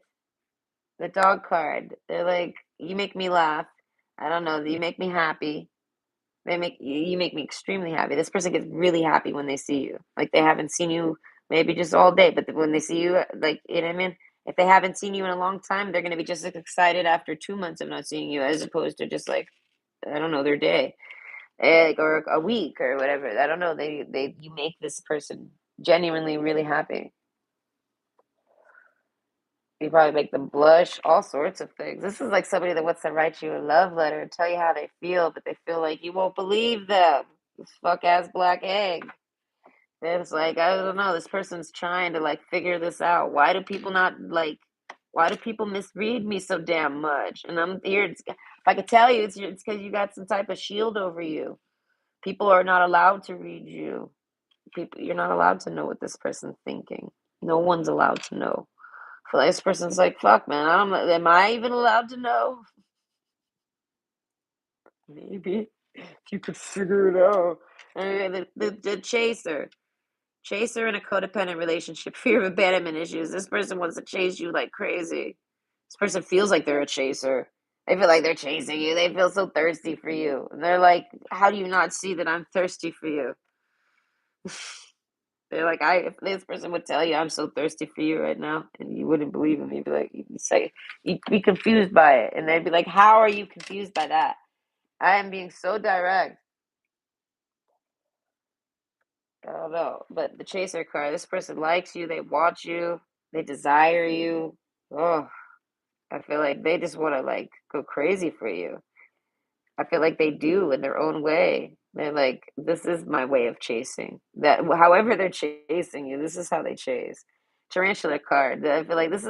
The dog card. They're like, you make me laugh. I don't know. You make me happy. You make me extremely happy. This person gets really happy when they see you. Like they haven't seen you maybe just all day, but when they see you, like you know what I mean. If they haven't seen you in a long time, they're gonna be just as excited after 2 months of not seeing you, as opposed to just like I don't know their day, like, or a week or whatever. I don't know. They you make this person genuinely really happy. You probably make them blush, all sorts of things. This is like somebody that wants to write you a love letter and tell you how they feel, but they feel like you won't believe them. This fuck ass black egg. And it's like, I don't know, this person's trying to like figure this out. Why do people not like, why do people misread me so damn much? And I'm here, if I could tell you, it's because you got some type of shield over you. People are not allowed to read you. People, you're not allowed to know what this person's thinking. No one's allowed to know. So this person's like, fuck, man, I don't know. Am I even allowed to know? Maybe. If you could figure it out. The chaser. Chaser in a codependent relationship, fear of abandonment issues. This person wants to chase you like crazy. This person feels like they're a chaser. They feel like they're chasing you. They feel so thirsty for you. And they're like, how do you not see that I'm thirsty for you? They're like, if this person would tell you I'm so thirsty for you right now, and you wouldn't believe him, you'd be like, you'd say, you'd be confused by it. And they'd be like, how are you confused by that? I am being so direct. I don't know. But the chaser card, this person likes you, they want you, they desire you. Oh, I feel like they just want to like go crazy for you. I feel like they do in their own way. They're like, this is my way of chasing. That however they're chasing you, this is how they chase. Tarantula card. I feel like this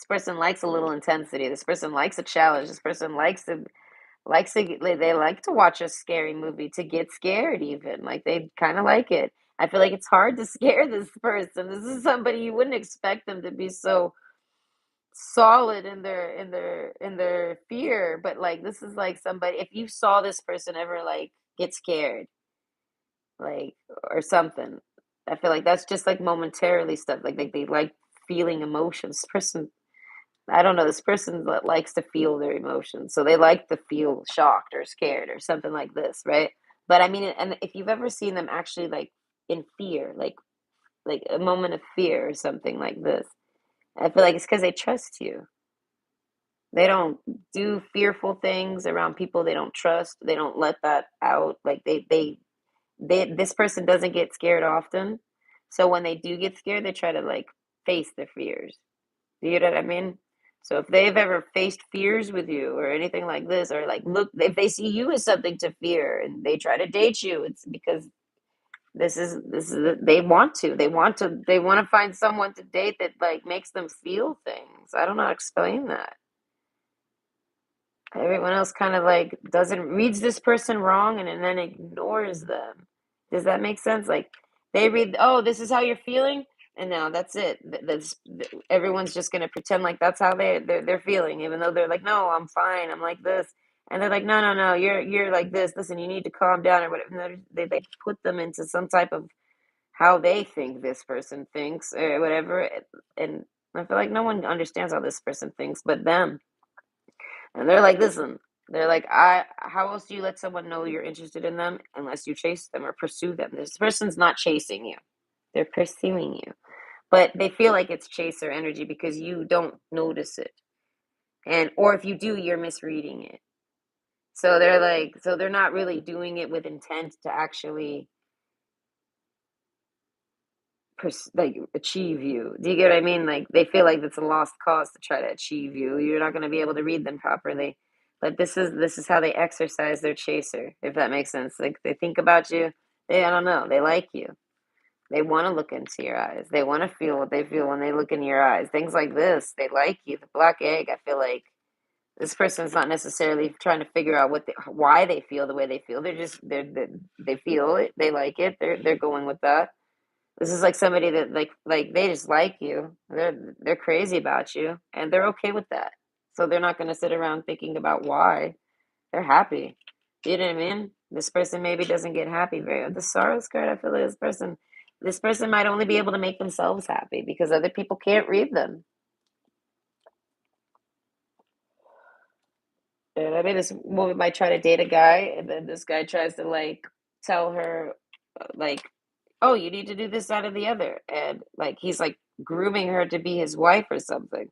person likes a little intensity. This person likes a challenge. This person they like to watch a scary movie to get scared even. Like they kind of like it. I feel like it's hard to scare this person. This is somebody you wouldn't expect them to be so solid in their fear, but like this is like somebody if you saw this person ever like get scared like or something, I feel like that's just like momentarily stuff like they like feeling emotions. This person, I don't know, this person likes to feel their emotions, so they like to feel shocked or scared or something like this, right? But I mean, and if you've ever seen them actually like in fear, like a moment of fear or something like this, I feel like it's because they trust you. They don't do fearful things around people they don't trust. They don't let that out. Like this person doesn't get scared often. So when they do get scared, they try to like face their fears. Do you know what I mean? So if they've ever faced fears with you or anything like this, or like look, if they see you as something to fear and they try to date you, it's because this is they want to find someone to date that like makes them feel things. I don't know how to explain that. Everyone else kind of like doesn't reads this person wrong and then ignores them. Does that make sense? Like they read, oh, this is how you're feeling, and now that's it. Everyone's just gonna pretend like that's how they're feeling, even though they're like, no, I'm fine, I'm like this, and they're like, no, no, no, you're like this. Listen, you need to calm down or whatever. And they put them into some type of how they think this person thinks or whatever, and I feel like no one understands how this person thinks but them. And they're like, listen, they're like, how else do you let someone know you're interested in them unless you chase them or pursue them? This person's not chasing you. They're pursuing you. But they feel like it's chaser energy because you don't notice it. And or if you do, you're misreading it. So they're like, so they're not really doing it with intent to actually like achieve you. Do you get what I mean? Like they feel like it's a lost cause to try to achieve you. You're not going to be able to read them properly. But this is how they exercise their chaser, if that makes sense. Like they think about you. I don't know. They like you. They want to look into your eyes. They want to feel what they feel when they look in your eyes. Things like this. They like you. The black egg. I feel like this person's not necessarily trying to figure out why they feel the way they feel. They feel it. They like it. They're going with that. This is like somebody that like they just like you. They're crazy about you and they're okay with that. So they're not going to sit around thinking about why. They're happy. You know what I mean? This person maybe doesn't get happy very the sorrows card, I feel like this person might only be able to make themselves happy because other people can't read them. And I mean this woman might try to date a guy and then this guy tries to like tell her like, oh, you need to do this, that, or the other. And like he's like grooming her to be his wife or something.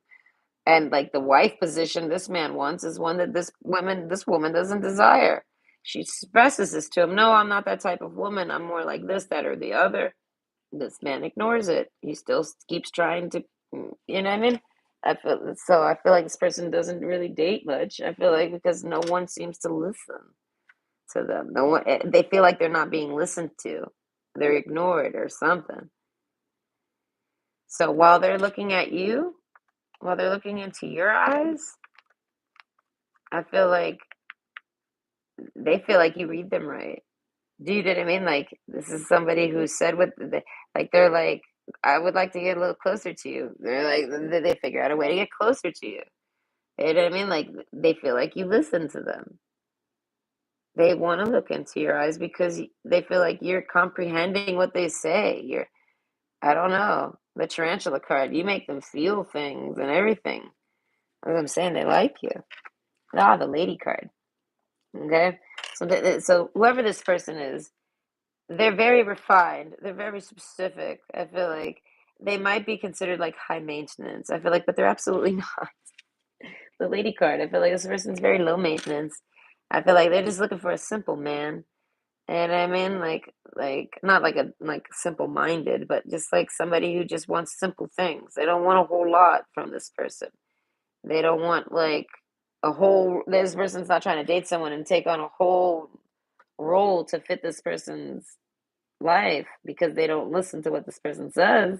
And like the wife position this man wants is one that this woman doesn't desire. She expresses this to him. No, I'm not that type of woman. I'm more like this, that, or the other. This man ignores it. He still keeps trying to, you know what I mean? I feel like this person doesn't really date much. I feel like because no one seems to listen to them. No one, they feel like they're not being listened to. They're ignored or something. So while they're looking at you, while they're looking into your eyes, I feel like they feel like you read them right. Do you know what I mean? Like this is somebody who said like they're like, I would like to get a little closer to you. They're like they figure out a way to get closer to you. You know what I mean? Like they feel like you listen to them. They want to look into your eyes because they feel like you're comprehending what they say. I don't know, the tarantula card. You make them feel things and everything. As I'm saying, they like you. Ah, the lady card. Okay, so so whoever this person is, they're very refined. They're very specific. I feel like they might be considered like high maintenance. I feel like, but they're absolutely not. The lady card. I feel like this person's very low maintenance. I feel like they're just looking for a simple man. And I mean, like not like a like simple minded, but just like somebody who just wants simple things. They don't want a whole lot from this person. They don't want like a whole. This person's not trying to date someone and take on a whole role to fit this person's life because they don't listen to what this person says.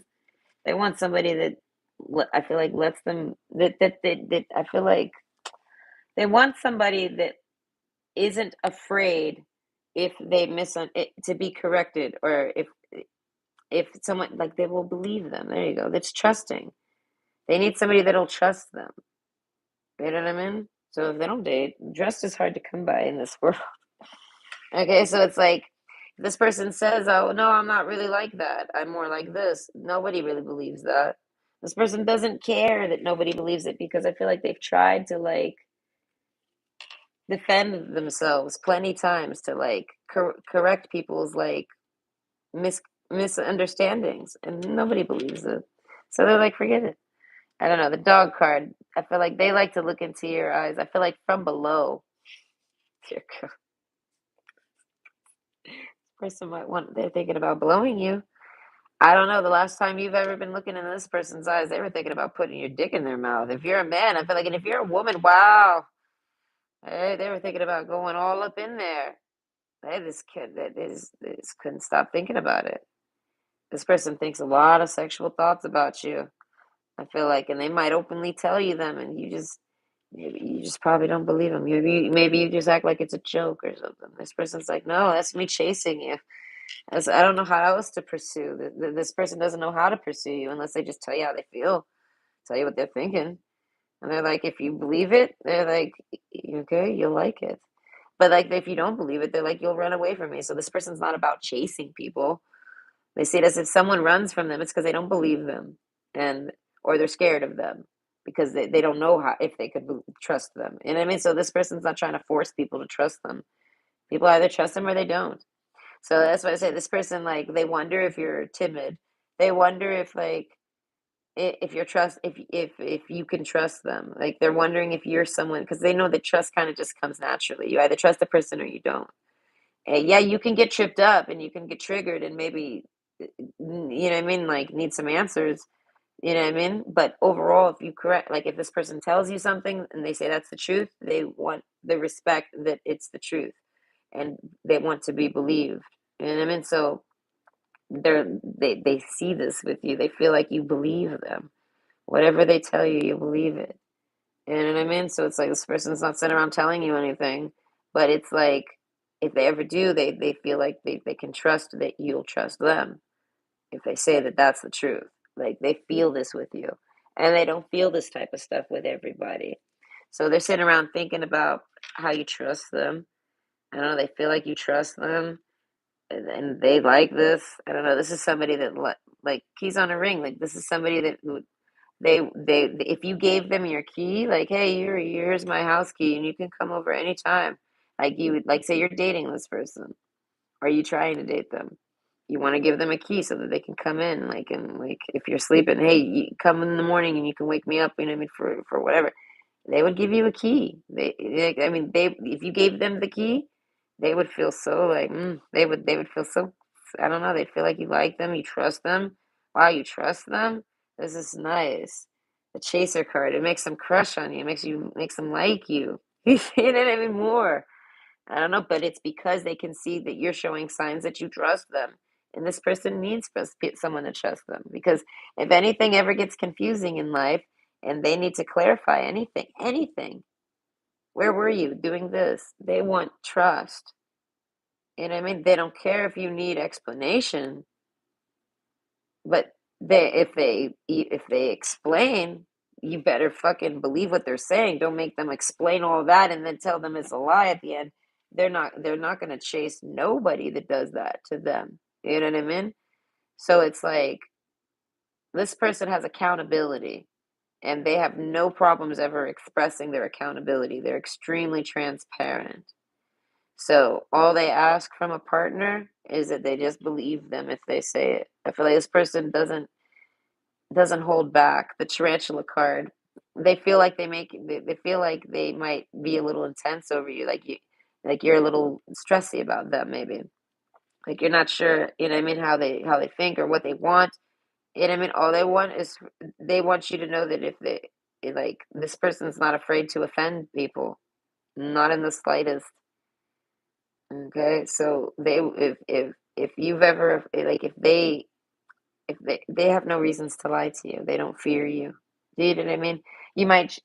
They want somebody that I feel like lets them that I feel like they want somebody that isn't afraid if they miss it to be corrected or if someone like they will believe them. There you go. That's trusting. They need somebody that'll trust them. You know what I mean? So if they don't date, trust is hard to come by in this world. Okay, so it's like this person says, "Oh no, I'm not really like that. I'm more like this." Nobody really believes that. This person doesn't care that nobody believes it because I feel like they've tried to like defend themselves plenty times to like correct people's like mis misunderstandings, and nobody believes it. So they're like, forget it. I don't know. The dog card. I feel like they like to look into your eyes. I feel like from below. Dear God, person might want. They're thinking about blowing you. I don't know. The last time you've ever been looking in this person's eyes, they were thinking about putting your dick in their mouth. If you're a man, I feel like, and if you're a woman, wow, hey, they were thinking about going all up in there. Hey, this kid, this couldn't stop thinking about it. This person thinks a lot of sexual thoughts about you. I feel like, and they might openly tell you them, and maybe you just probably don't believe them. Maybe you just act like it's a joke or something. This person's like, no, that's me chasing you. I don't know how else to pursue. This person doesn't know how to pursue you unless they just tell you how they feel, tell you what they're thinking. And they're like, if you believe it, they're like, okay, you'll like it. But like, if you don't believe it, they're like, you'll run away from me. So this person's not about chasing people. They see it as if someone runs from them, it's because they don't believe them, and or they're scared of them because they don't know how if they could trust them. And I mean, so this person's not trying to force people to trust them. People either trust them or they don't. So that's why I say this person like they wonder if you're timid. They wonder if like if you're trust if you can trust them. Like they're wondering if you're someone because they know that trust kind of just comes naturally. You either trust the person or you don't. And yeah, you can get tripped up and you can get triggered and maybe you know what I mean, like need some answers. You know what I mean? But overall, if you correct, like if this person tells you something and they say that's the truth, they want the respect that it's the truth and they want to be believed. You know what I mean? So they see this with you. They feel like you believe them. Whatever they tell you, you believe it. You know what I mean? So it's like this person's not sitting around telling you anything, but it's like if they ever do, they feel like they can trust that you'll trust them if they say that that's the truth. Like they feel this with you, and they don't feel this type of stuff with everybody. So they're sitting around thinking about how you trust them. I don't know. They feel like you trust them, and they like this. I don't know. This is somebody that like keys on a ring. Like this is somebody that would they if you gave them your key, like hey, here's my house key, and you can come over anytime. Like you would like say you're dating this person. Are you trying to date them? You want to give them a key so that they can come in, like, and like if you're sleeping, hey, you come in the morning and you can wake me up. You know what I mean for whatever. They would give you a key. I mean, they if you gave them the key, they would feel so like they would feel so. I don't know. They feel like you like them, you trust them. Wow, you trust them. This is nice. The chaser card, it makes them crush on you. Makes them like you. You know what I mean? More. I don't know, but it's because they can see that you're showing signs that you trust them. And this person needs someone to trust them because if anything ever gets confusing in life and they need to clarify anything, where were you doing this? They want trust. You know what I mean? They don't care if you need explanation, but if they explain, you better fucking believe what they're saying. Don't make them explain all that and then tell them it's a lie at the end. They're not gonna chase nobody that does that to them. You know what I mean? So it's like this person has accountability and they have no problems ever expressing their accountability. They're extremely transparent. So all they ask from a partner is that they just believe them if they say it. I feel like this person doesn't hold back. The tarantula card. They feel like they might be a little intense over you, like you're a little stressy about them maybe. Like you're not sure, you know what I mean, how they think or what they want. You know what I mean? All they want is they want you to know that if they like this person's not afraid to offend people, not in the slightest. Okay? So if you've ever like if they have no reasons to lie to you. They don't fear you. Do you know what I mean? You might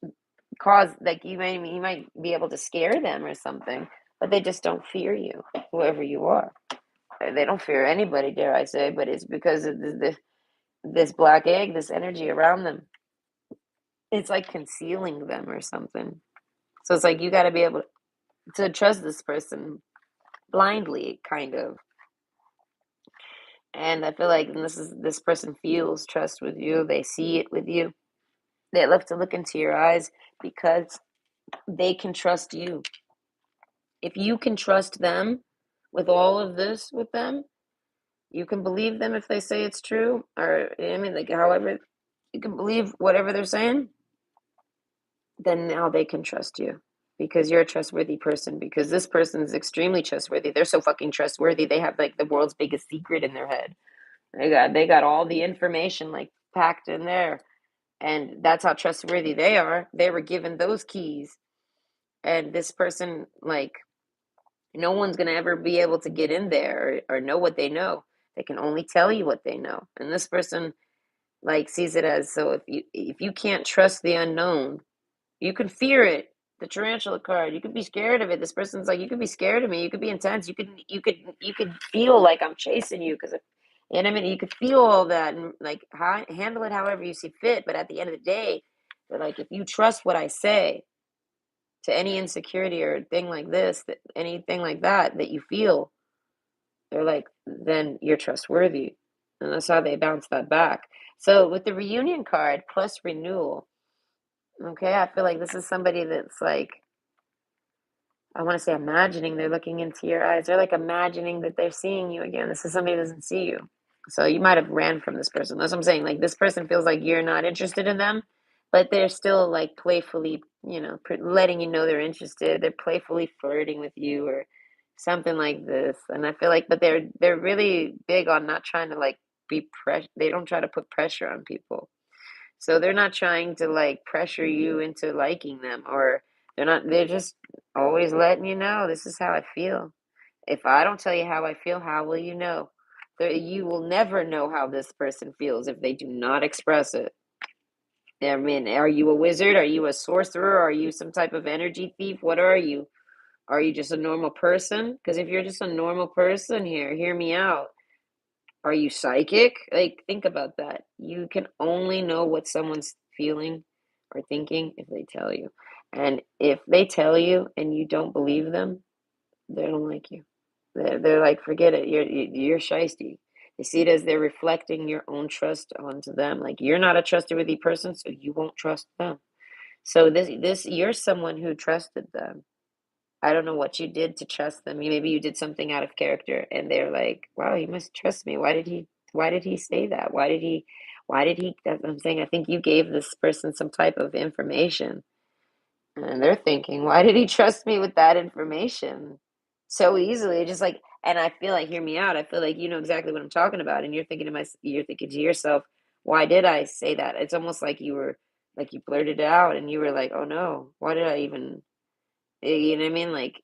cause like you might be able to scare them or something, but they just don't fear you, whoever you are. They don't fear anybody, dare I say, but it's because of this black egg, this energy around them. It's like concealing them or something. So it's like you got to be able to trust this person blindly, kind of. And I feel like this person feels trust with you. They see it with you. They love to look into your eyes because they can trust you. If you can trust them with all of this with them, you can believe them if they say it's true, or I mean, like, however, you can believe whatever they're saying, then now they can trust you because you're a trustworthy person. Because this person is extremely trustworthy. They're so fucking trustworthy. They have like the world's biggest secret in their head. They got all the information like packed in there, and that's how trustworthy they are. They were given those keys, and this person like no one's going to ever be able to get in there or know what they know. They can only tell you what they know. And this person like sees it as so if you can't trust the unknown, you can fear it. The tarantula card, you could be scared of it. This person's like, you could be scared of me. You could be intense. You could feel like I'm chasing you because, and I mean, you could feel all that and like handle it however you see fit. But at the end of the day, they're like, if you trust what I say, to any insecurity or thing like this, anything like that you feel, they're like, then you're trustworthy. And that's how they bounce that back. So with the reunion card plus renewal, okay, I feel like this is somebody that's like, I want to say imagining they're looking into your eyes. They're like imagining that they're seeing you again. This is somebody who doesn't see you. So you might have ran from this person. That's what I'm saying. Like this person feels like you're not interested in them, but they're still like playfully, letting you know they're interested. They're playfully flirting with you or something like this. And I feel like, but they're really big on not trying to like be They don't try to put pressure on people. So they're not trying to like pressure you into liking them or they're just always letting you know this is how I feel. If I don't tell you how I feel, how will you know? You will never know how this person feels if they do not express it. I mean, are you a wizard? Are you a sorcerer? Are you some type of energy thief? What are you? Are you just a normal person? Because if you're just a normal person here, hear me out. Are you psychic? Like, think about that. You can only know what someone's feeling or thinking if they tell you. And if they tell you and you don't believe them, they don't like you. They're like, forget it. You're shiesty. They see it as they're reflecting your own trust onto them. Like you're not a trustworthy person, so you won't trust them. So this you're someone who trusted them. I don't know what you did to trust them. Maybe you did something out of character, and they're like, "Wow, he must trust me. Why did he? Why did he say that? Why did he? Why did he?" That's what I'm saying. I think you gave this person some type of information, and they're thinking, "Why did he trust me with that information so easily?" Just like, and I feel like, hear me out. I feel like you know exactly what I'm talking about, and you're thinking to yourself, "Why did I say that?" It's almost like you were Like you blurted it out and you were like, oh no, why did I even, you know what I mean? Like,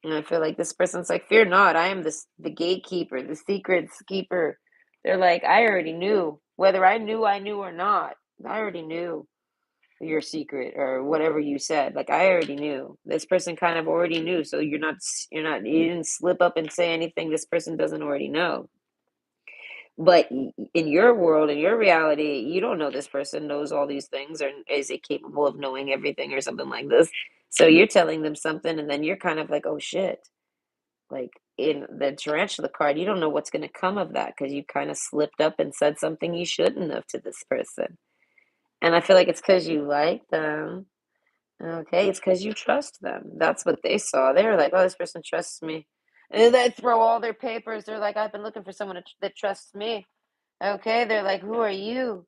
and I feel like this person's like, fear not, I am the gatekeeper, the secrets keeper. They're like, I already knew, whether I knew or not. I already knew your secret or whatever you said. Like I already knew. This person kind of already knew. So you didn't slip up and say anything this person doesn't already know. But in your world, in your reality, you don't know this person knows all these things or is it capable of knowing everything or something like this. So you're telling them something and then you're kind of like, oh shit. Like in the tarantula card, you don't know what's going to come of that because you kind of slipped up and said something you shouldn't have to this person. And I feel like it's because you like them. Okay, it's because you trust them. That's what they saw. They were like, oh, this person trusts me. And they throw all their papers. They're like, I've been looking for someone that trusts me. Okay, they're like, who are you?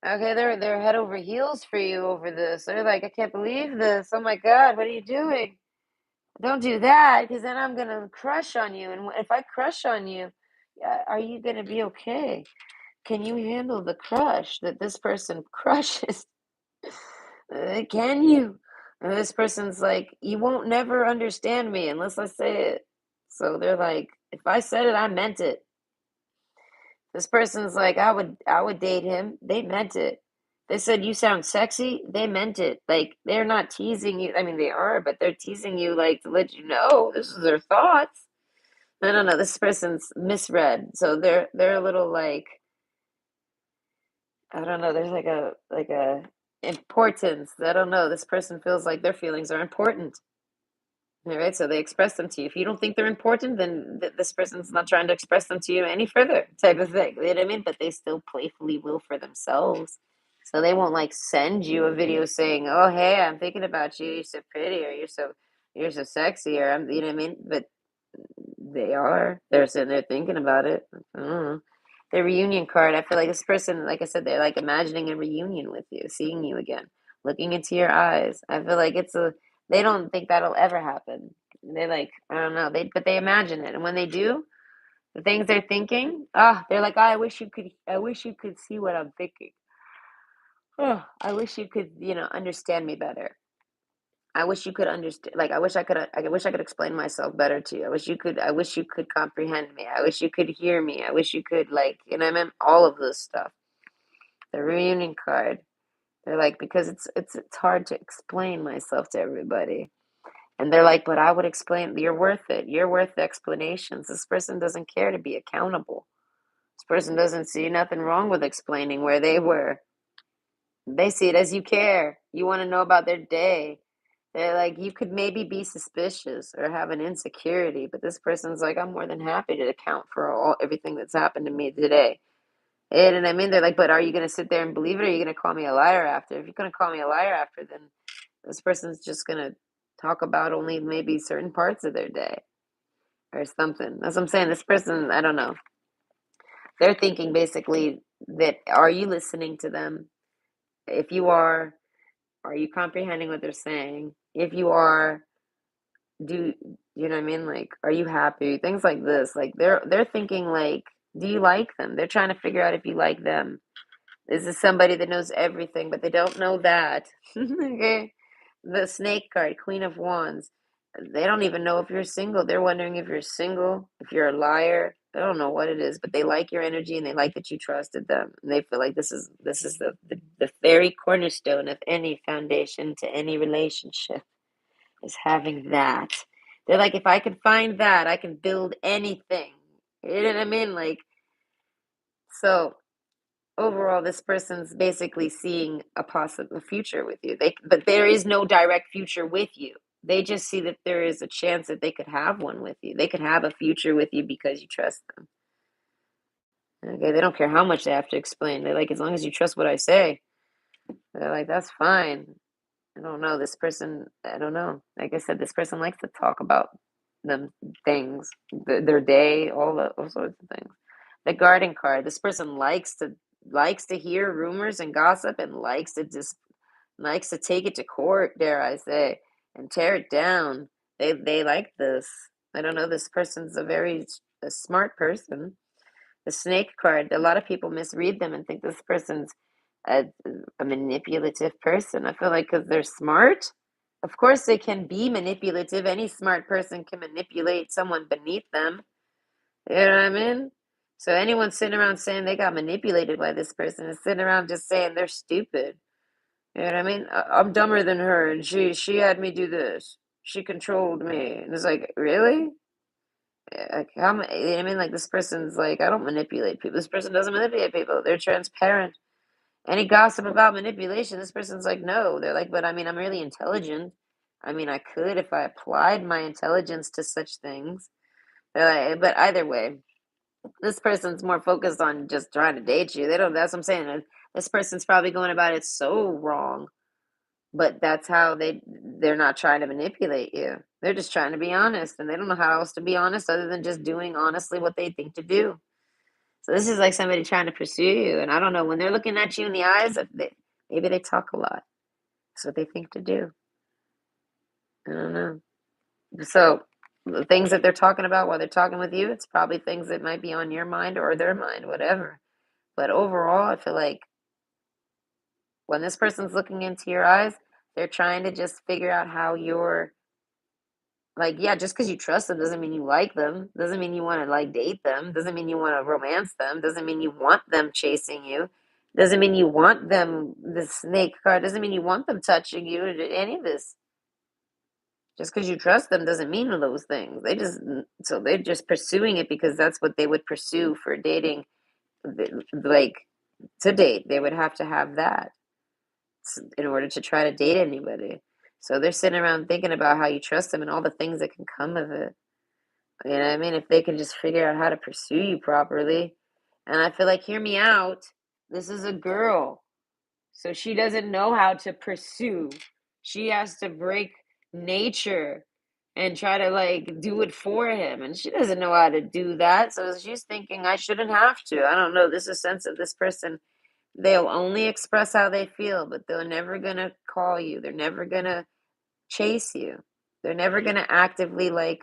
Okay, they're head over heels for you over this. They're like, I can't believe this. Oh my God, what are you doing? Don't do that, because then I'm gonna crush on you. And if I crush on you, are you gonna be okay? Can you handle the crush that this person crushes? Can you? And this person's like, you won't never understand me unless I say it. So they're like, if I said it, I meant it. This person's like, I would date him. They meant it. They said you sound sexy. They meant it. Like they're not teasing you. I mean, they are, but they're teasing you like to let you know this is their thoughts. I don't know. This person's misread, so they're a little like I don't know. There's like a importance. I don't know. This person feels like their feelings are important. All right, so they express them to you. If you don't think they're important, then this person's not trying to express them to you any further, type of thing. You know what I mean? But they still playfully will for themselves. So they won't like send you a video saying, "Oh, hey, I'm thinking about you. You're so pretty, or you're so sexy," or you know what I mean? But they are. They're sitting there thinking about it. I don't know. The reunion card. I feel like this person, like I said, they're like imagining a reunion with you, seeing you again, looking into your eyes. I feel like they don't think that'll ever happen. They like, I don't know. But they imagine it. And when they do, the things they're thinking, they're like, oh, I wish you could see what I'm thinking. Oh, I wish you could, understand me better. I wish you could understand. Like, I wish I could explain myself better to you. I wish you could comprehend me. I wish you could hear me. I wish you could, like, I meant all of this stuff. The reunion card. They're like, because it's hard to explain myself to everybody. And they're like, but I would explain, you're worth it. You're worth the explanations. This person doesn't care to be accountable. This person doesn't see nothing wrong with explaining where they were. They see it as you care. You want to know about their day. They're like, you could maybe be suspicious or have an insecurity, but this person's like, I'm more than happy to account for everything that's happened to me today. And I mean, they're like, but are you going to sit there and believe it, or are you going to call me a liar after? If you're going to call me a liar after, then this person's just going to talk about only maybe certain parts of their day or something. That's what I'm saying. This person, I don't know. They're thinking basically that, are you listening to them? If you are you comprehending what they're saying? If you are, do you know what I mean? Like, are you happy? Things like this. Like they're thinking like, do you like them? They're trying to figure out if you like them. This is somebody that knows everything, but they don't know that. Okay. The snake card, Queen of Wands. They don't even know if you're single. They're wondering if you're single, if you're a liar. I don't know what it is, but they like your energy and they like that you trusted them. And they feel like this is the very cornerstone of any foundation to any relationship is having that. They're like, if I can find that, I can build anything. You know what I mean? Like, so overall, this person's basically seeing a possible future with you. But there is no direct future with you. They just see that there is a chance that they could have one with you. They could have a future with you because you trust them. Okay, they don't care how much they have to explain. They're like, as long as you trust what I say, they're like, that's fine. I don't know. This person, I don't know. Like I said, this person likes to talk about them things, their day, all sorts of things. The garden card. This person likes to hear rumors and gossip and likes to take it to court, dare I say, and tear it down. They like this. I don't know. This person's a smart person. The snake card. A lot of people misread them and think this person's a, a manipulative person. I feel like because they're smart, of course they can be manipulative. Any smart person can manipulate someone beneath them. You know what I mean? So anyone sitting around saying they got manipulated by this person is sitting around just saying they're stupid. You know what I mean? I'm dumber than her, and she had me do this. She controlled me, and it's like, really? Like, you know what I mean? Like, this person's like, I don't manipulate people. This person doesn't manipulate people. They're transparent. Any gossip about manipulation, this person's like, no. They're like, but I mean, I'm really intelligent. I mean, I could if I applied my intelligence to such things. They're like, but either way, this person's more focused on just trying to date you. They don't, that's what I'm saying. This person's probably going about it so wrong, but that's how they're not trying to manipulate you. They're just trying to be honest, and they don't know how else to be honest other than just doing honestly what they think to do. So this is like somebody trying to pursue you, and I don't know, when they're looking at you in the eyes, maybe they talk a lot. That's what they think to do. I don't know. So the things that they're talking about while they're talking with you, it's probably things that might be on your mind or their mind, whatever. But overall, I feel like when this person's looking into your eyes, they're trying to just figure out how you're like, yeah, just because you trust them doesn't mean you like them, doesn't mean you want to like date them, doesn't mean you want to romance them, doesn't mean you want them chasing you, doesn't mean you want them, the snake card, doesn't mean you want them touching you, or any of this. Just because you trust them doesn't mean those things. So they're just pursuing it because that's what they would pursue for dating. Like, to date, they would have to have that in order to try to date anybody. So they're sitting around thinking about how you trust them and all the things that can come of it. You know what I mean? If they can just figure out how to pursue you properly. And I feel like, hear me out. This is a girl. So she doesn't know how to pursue. She has to break nature and try to like do it for him. And she doesn't know how to do that. So she's thinking, I shouldn't have to. I don't know. This is a sense of this person. They'll only express how they feel, but they're never going to call you. They're never going to chase you. They're never going to actively like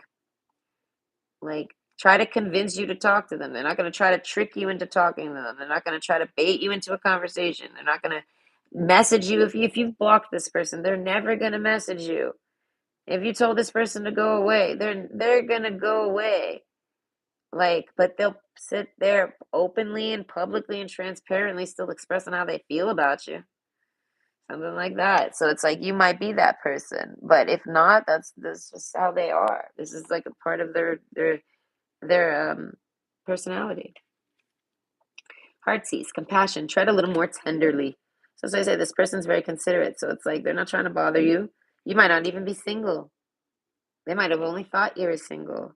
try to convince you to talk to them. They're not going to try to trick you into talking to them. They're not going to try to bait you into a conversation. They're not going to message you if you've blocked this person. They're never going to message you. If you told this person to go away, they're going to go away. Like, but they'll sit there openly and publicly and transparently still expressing how they feel about you. Something like that. So it's like you might be that person, but if not, that's just how they are. This is like a part of their personality. Heartsease, compassion, tread a little more tenderly. So as I say, this person's very considerate. So it's like they're not trying to bother you. You might not even be single. They might have only thought you were single.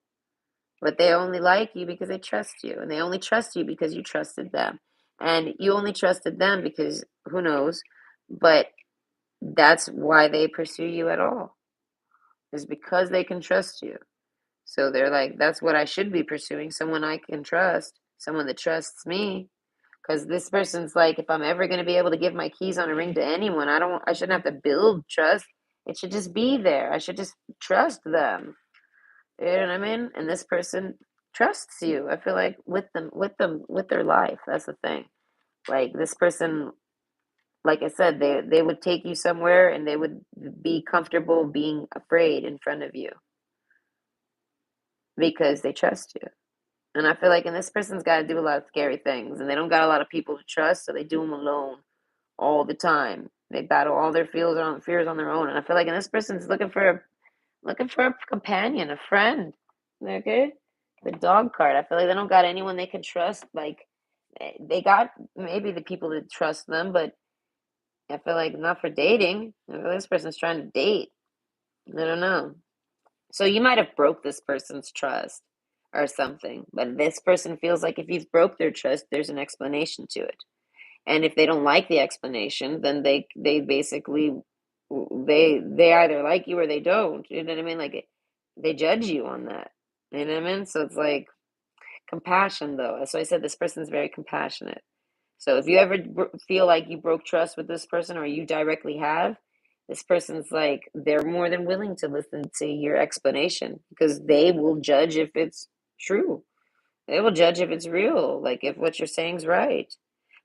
But they only like you because they trust you. And they only trust you because you trusted them. And you only trusted them because who knows? But that's why they pursue you at all. Is because they can trust you. So they're like, that's what I should be pursuing. Someone I can trust. Someone that trusts me. Because this person's like, if I'm ever going to be able to give my keys on a ring to anyone, I shouldn't have to build trust. It should just be there. I should just trust them. You know what I mean? And this person trusts you. I feel like with their life. That's the thing. Like this person, like I said, they would take you somewhere and they would be comfortable being afraid in front of you because they trust you. And I feel like, and this person's got to do a lot of scary things, and they don't got a lot of people to trust, so they do them alone all the time. They battle all their fears on their own. And I feel like, and this person's looking for a companion, a friend. Okay, the dog card. I feel like they don't got anyone they can trust. Like they got maybe the people that trust them, but I feel like not for dating. I feel like this person's trying to date. I don't know. So you might have broke this person's trust or something, but this person feels like if you've broke their trust, there's an explanation to it. And if they don't like the explanation, then they basically they either like you or they don't. You know what I mean? Like they judge you on that. You know what I mean? So it's like compassion, though. So I said this person's very compassionate. So if you ever feel like you broke trust with this person or you directly have, this person's like, they're more than willing to listen to your explanation because they will judge if it's true. They will judge if it's real, like if what you're saying's right.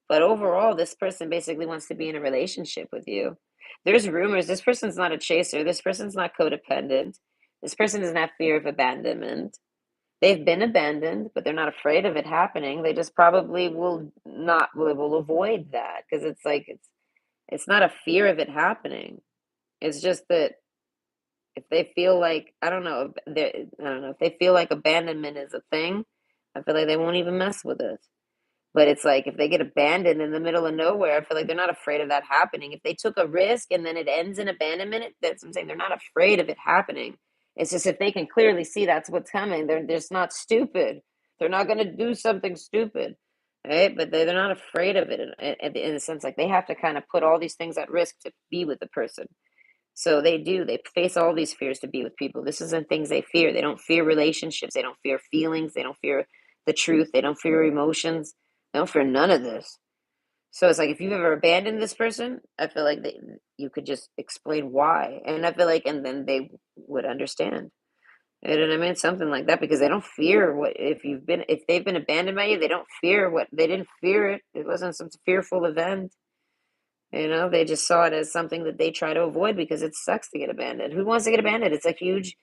But overall, this person basically wants to be in a relationship with you. There's rumors this person's not a chaser, this person's not codependent, this person doesn't have fear of abandonment. They've been abandoned, but they're not afraid of it happening. They just probably will avoid that because it's like it's not a fear of it happening. It's just that if they feel like I don't know if they feel like abandonment is a thing, I feel like they won't even mess with it. But it's like if they get abandoned in the middle of nowhere, I feel like they're not afraid of that happening. If they took a risk and then it ends in abandonment, that's what I'm saying. They're not afraid of it happening. It's just if they can clearly see that's what's coming, they're just not stupid. They're not going to do something stupid, right? But they're not afraid of it in a sense. Like they have to kind of put all these things at risk to be with the person. So they do. They face all these fears to be with people. This isn't things they fear. They don't fear relationships. They don't fear feelings. They don't fear the truth. They don't fear emotions. They don't fear none of this. So it's like if you've ever abandoned this person, I feel like you could just explain why, and I feel like, and then they would understand. You know what I mean? Something like that because they don't fear what if they've been abandoned by you. They don't fear what they didn't fear it. It wasn't some fearful event. They just saw it as something that they try to avoid because it sucks to get abandoned. Who wants to get abandoned? It's a huge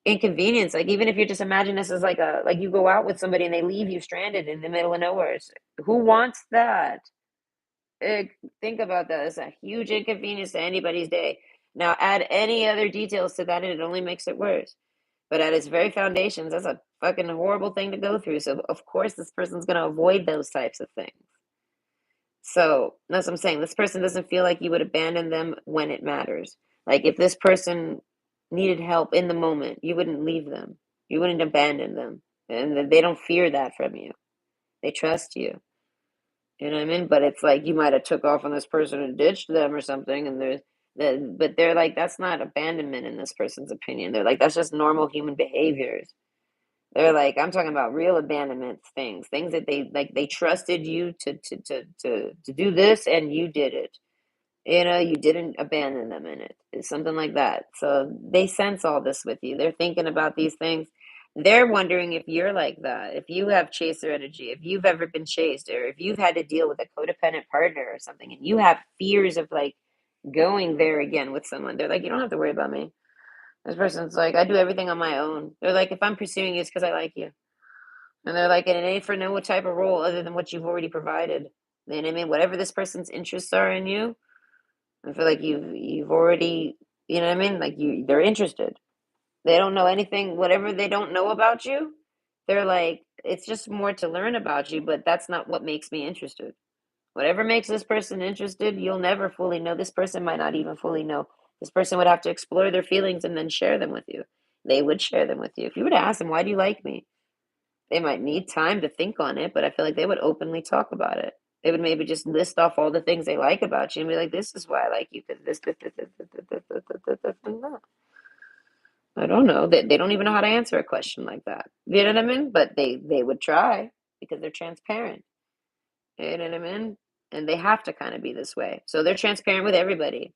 inconvenience. Like even if you just imagine this as like you go out with somebody and they leave you stranded in the middle of nowhere. Who wants that? Eh, think about that. It's a huge inconvenience to anybody's day. Now add any other details to that and it only makes it worse. But at its very foundations, that's a fucking horrible thing to go through. So of course this person's gonna avoid those types of things. So that's what I'm saying. This person doesn't feel like you would abandon them when it matters. Like if this person needed help in the moment, you wouldn't leave them. You wouldn't abandon them. And they don't fear that from you. They trust you. You know what I mean? But it's like you might have took off on this person and ditched them or something, and but they're like that's not abandonment in this person's opinion. They're like that's just normal human behaviors. They're like, I'm talking about real abandonment things that they trusted you to do this and you did it. You didn't abandon them in it. It's something like that. So they sense all this with you. They're thinking about these things. They're wondering if you're like that, if you have chaser energy, if you've ever been chased, or if you've had to deal with a codependent partner or something, and you have fears of like going there again with someone. They're like, you don't have to worry about me. This person's like, I do everything on my own. They're like, if I'm pursuing you, it's because I like you. And they're like, and it ain't for no type of role other than what you've already provided. You know what I mean? Whatever this person's interests are in you, I feel like you've already, you know what I mean? Like they're interested. They don't know anything, whatever they don't know about you, they're like, it's just more to learn about you, but that's not what makes me interested. Whatever makes this person interested, you'll never fully know. This person might not even fully know. This person would have to explore their feelings and then share them with you. They would share them with you. If you were to ask them, why do you like me? They might need time to think on it, but I feel like they would openly talk about it. They would maybe just list off all the things they like about you and be like, this is why I like you, because this, and that. I don't know. They don't even know how to answer a question like that. You know what I mean? But they would try because they're transparent. You know what I mean? And they have to kind of be this way. So they're transparent with everybody.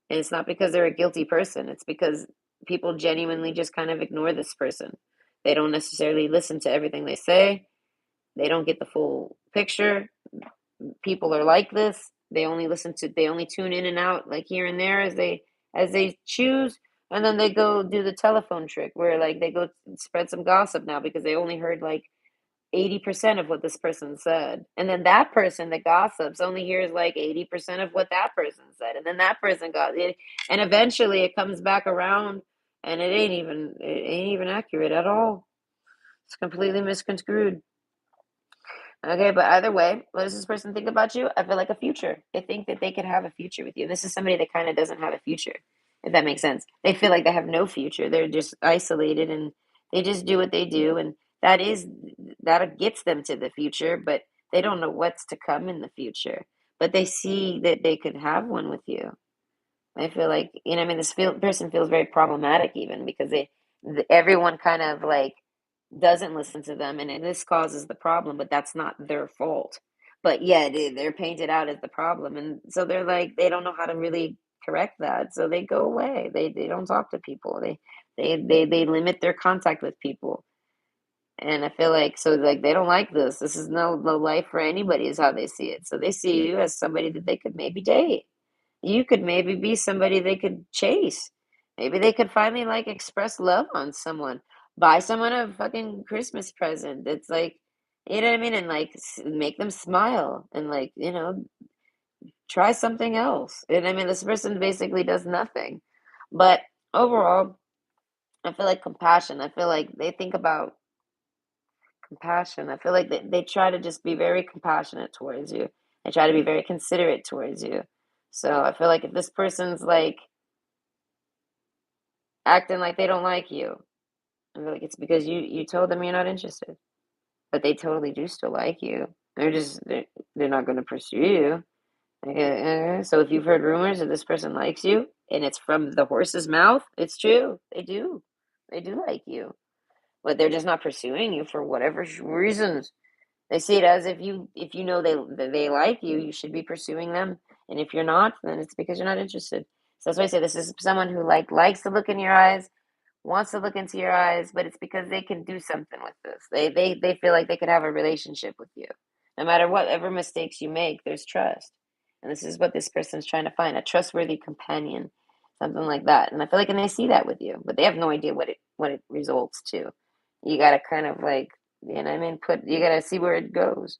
And it's not because they're a guilty person. It's because people genuinely just kind of ignore this person. They don't necessarily listen to everything they say. They don't get the full picture. People are like this. They only tune in and out like here and there as they choose. And then they go do the telephone trick where like they go spread some gossip now because they only heard like 80% of what this person said. And then that person that gossips only hears like 80% of what that person said. And then that person got it. And eventually it comes back around and it ain't even accurate at all. It's completely misconstrued. Okay, but either way, what does this person think about you? I feel like a future. They think that they could have a future with you. This is somebody that kind of doesn't have a future, if that makes sense. They feel like they have no future. They're just isolated and they just do what they do, and that gets them to the future, but they don't know what's to come in the future. But they see that they could have one with you. I feel like, I mean, person feels very problematic even because everyone kind of like doesn't listen to them, and this causes the problem, but that's not their fault. But yeah, they're painted out as the problem, and so they're like they don't know how to really correct that, so they go away. They don't talk to people. They limit their contact with people. And I feel like so like they don't like this. This is no life for anybody is how they see it. So they see you as somebody that they could maybe date. You could maybe be somebody they could chase. Maybe they could finally like express love on someone. Buy someone a fucking Christmas present. It's like, you know what I mean? And like make them smile and like, try something else. And I mean, this person basically does nothing. But overall, I feel like compassion. I feel like they think about compassion. I feel like they try to just be very compassionate towards you. They try to be very considerate towards you. So I feel like if this person's like acting like they don't like you, I feel like it's because you told them you're not interested. But they totally do still like you. They're not going to pursue you. So if you've heard rumors that this person likes you and it's from the horse's mouth, it's true. They do. They do like you. But they're just not pursuing you for whatever reasons. They see it as if you know they like you, you should be pursuing them. And if you're not, then it's because you're not interested. So that's why I say this is someone who likes to look in your eyes, wants to look into your eyes, but it's because they can do something with this. They feel like they could have a relationship with you. No matter whatever mistakes you make, there's trust. And this is what this person's trying to find, a trustworthy companion, something like that. And I feel like and they see that with you, but they have no idea what it results to. You gotta kind of like, I mean, you gotta see where it goes.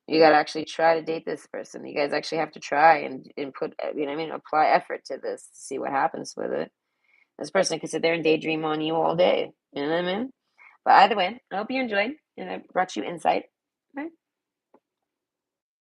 You gotta actually try to date this person. You guys actually have to try and put, I mean, apply effort to this to see what happens with it. This person could sit there and daydream on you all day. You know what I mean? But either way, I hope you enjoyed and I brought you insight. Okay?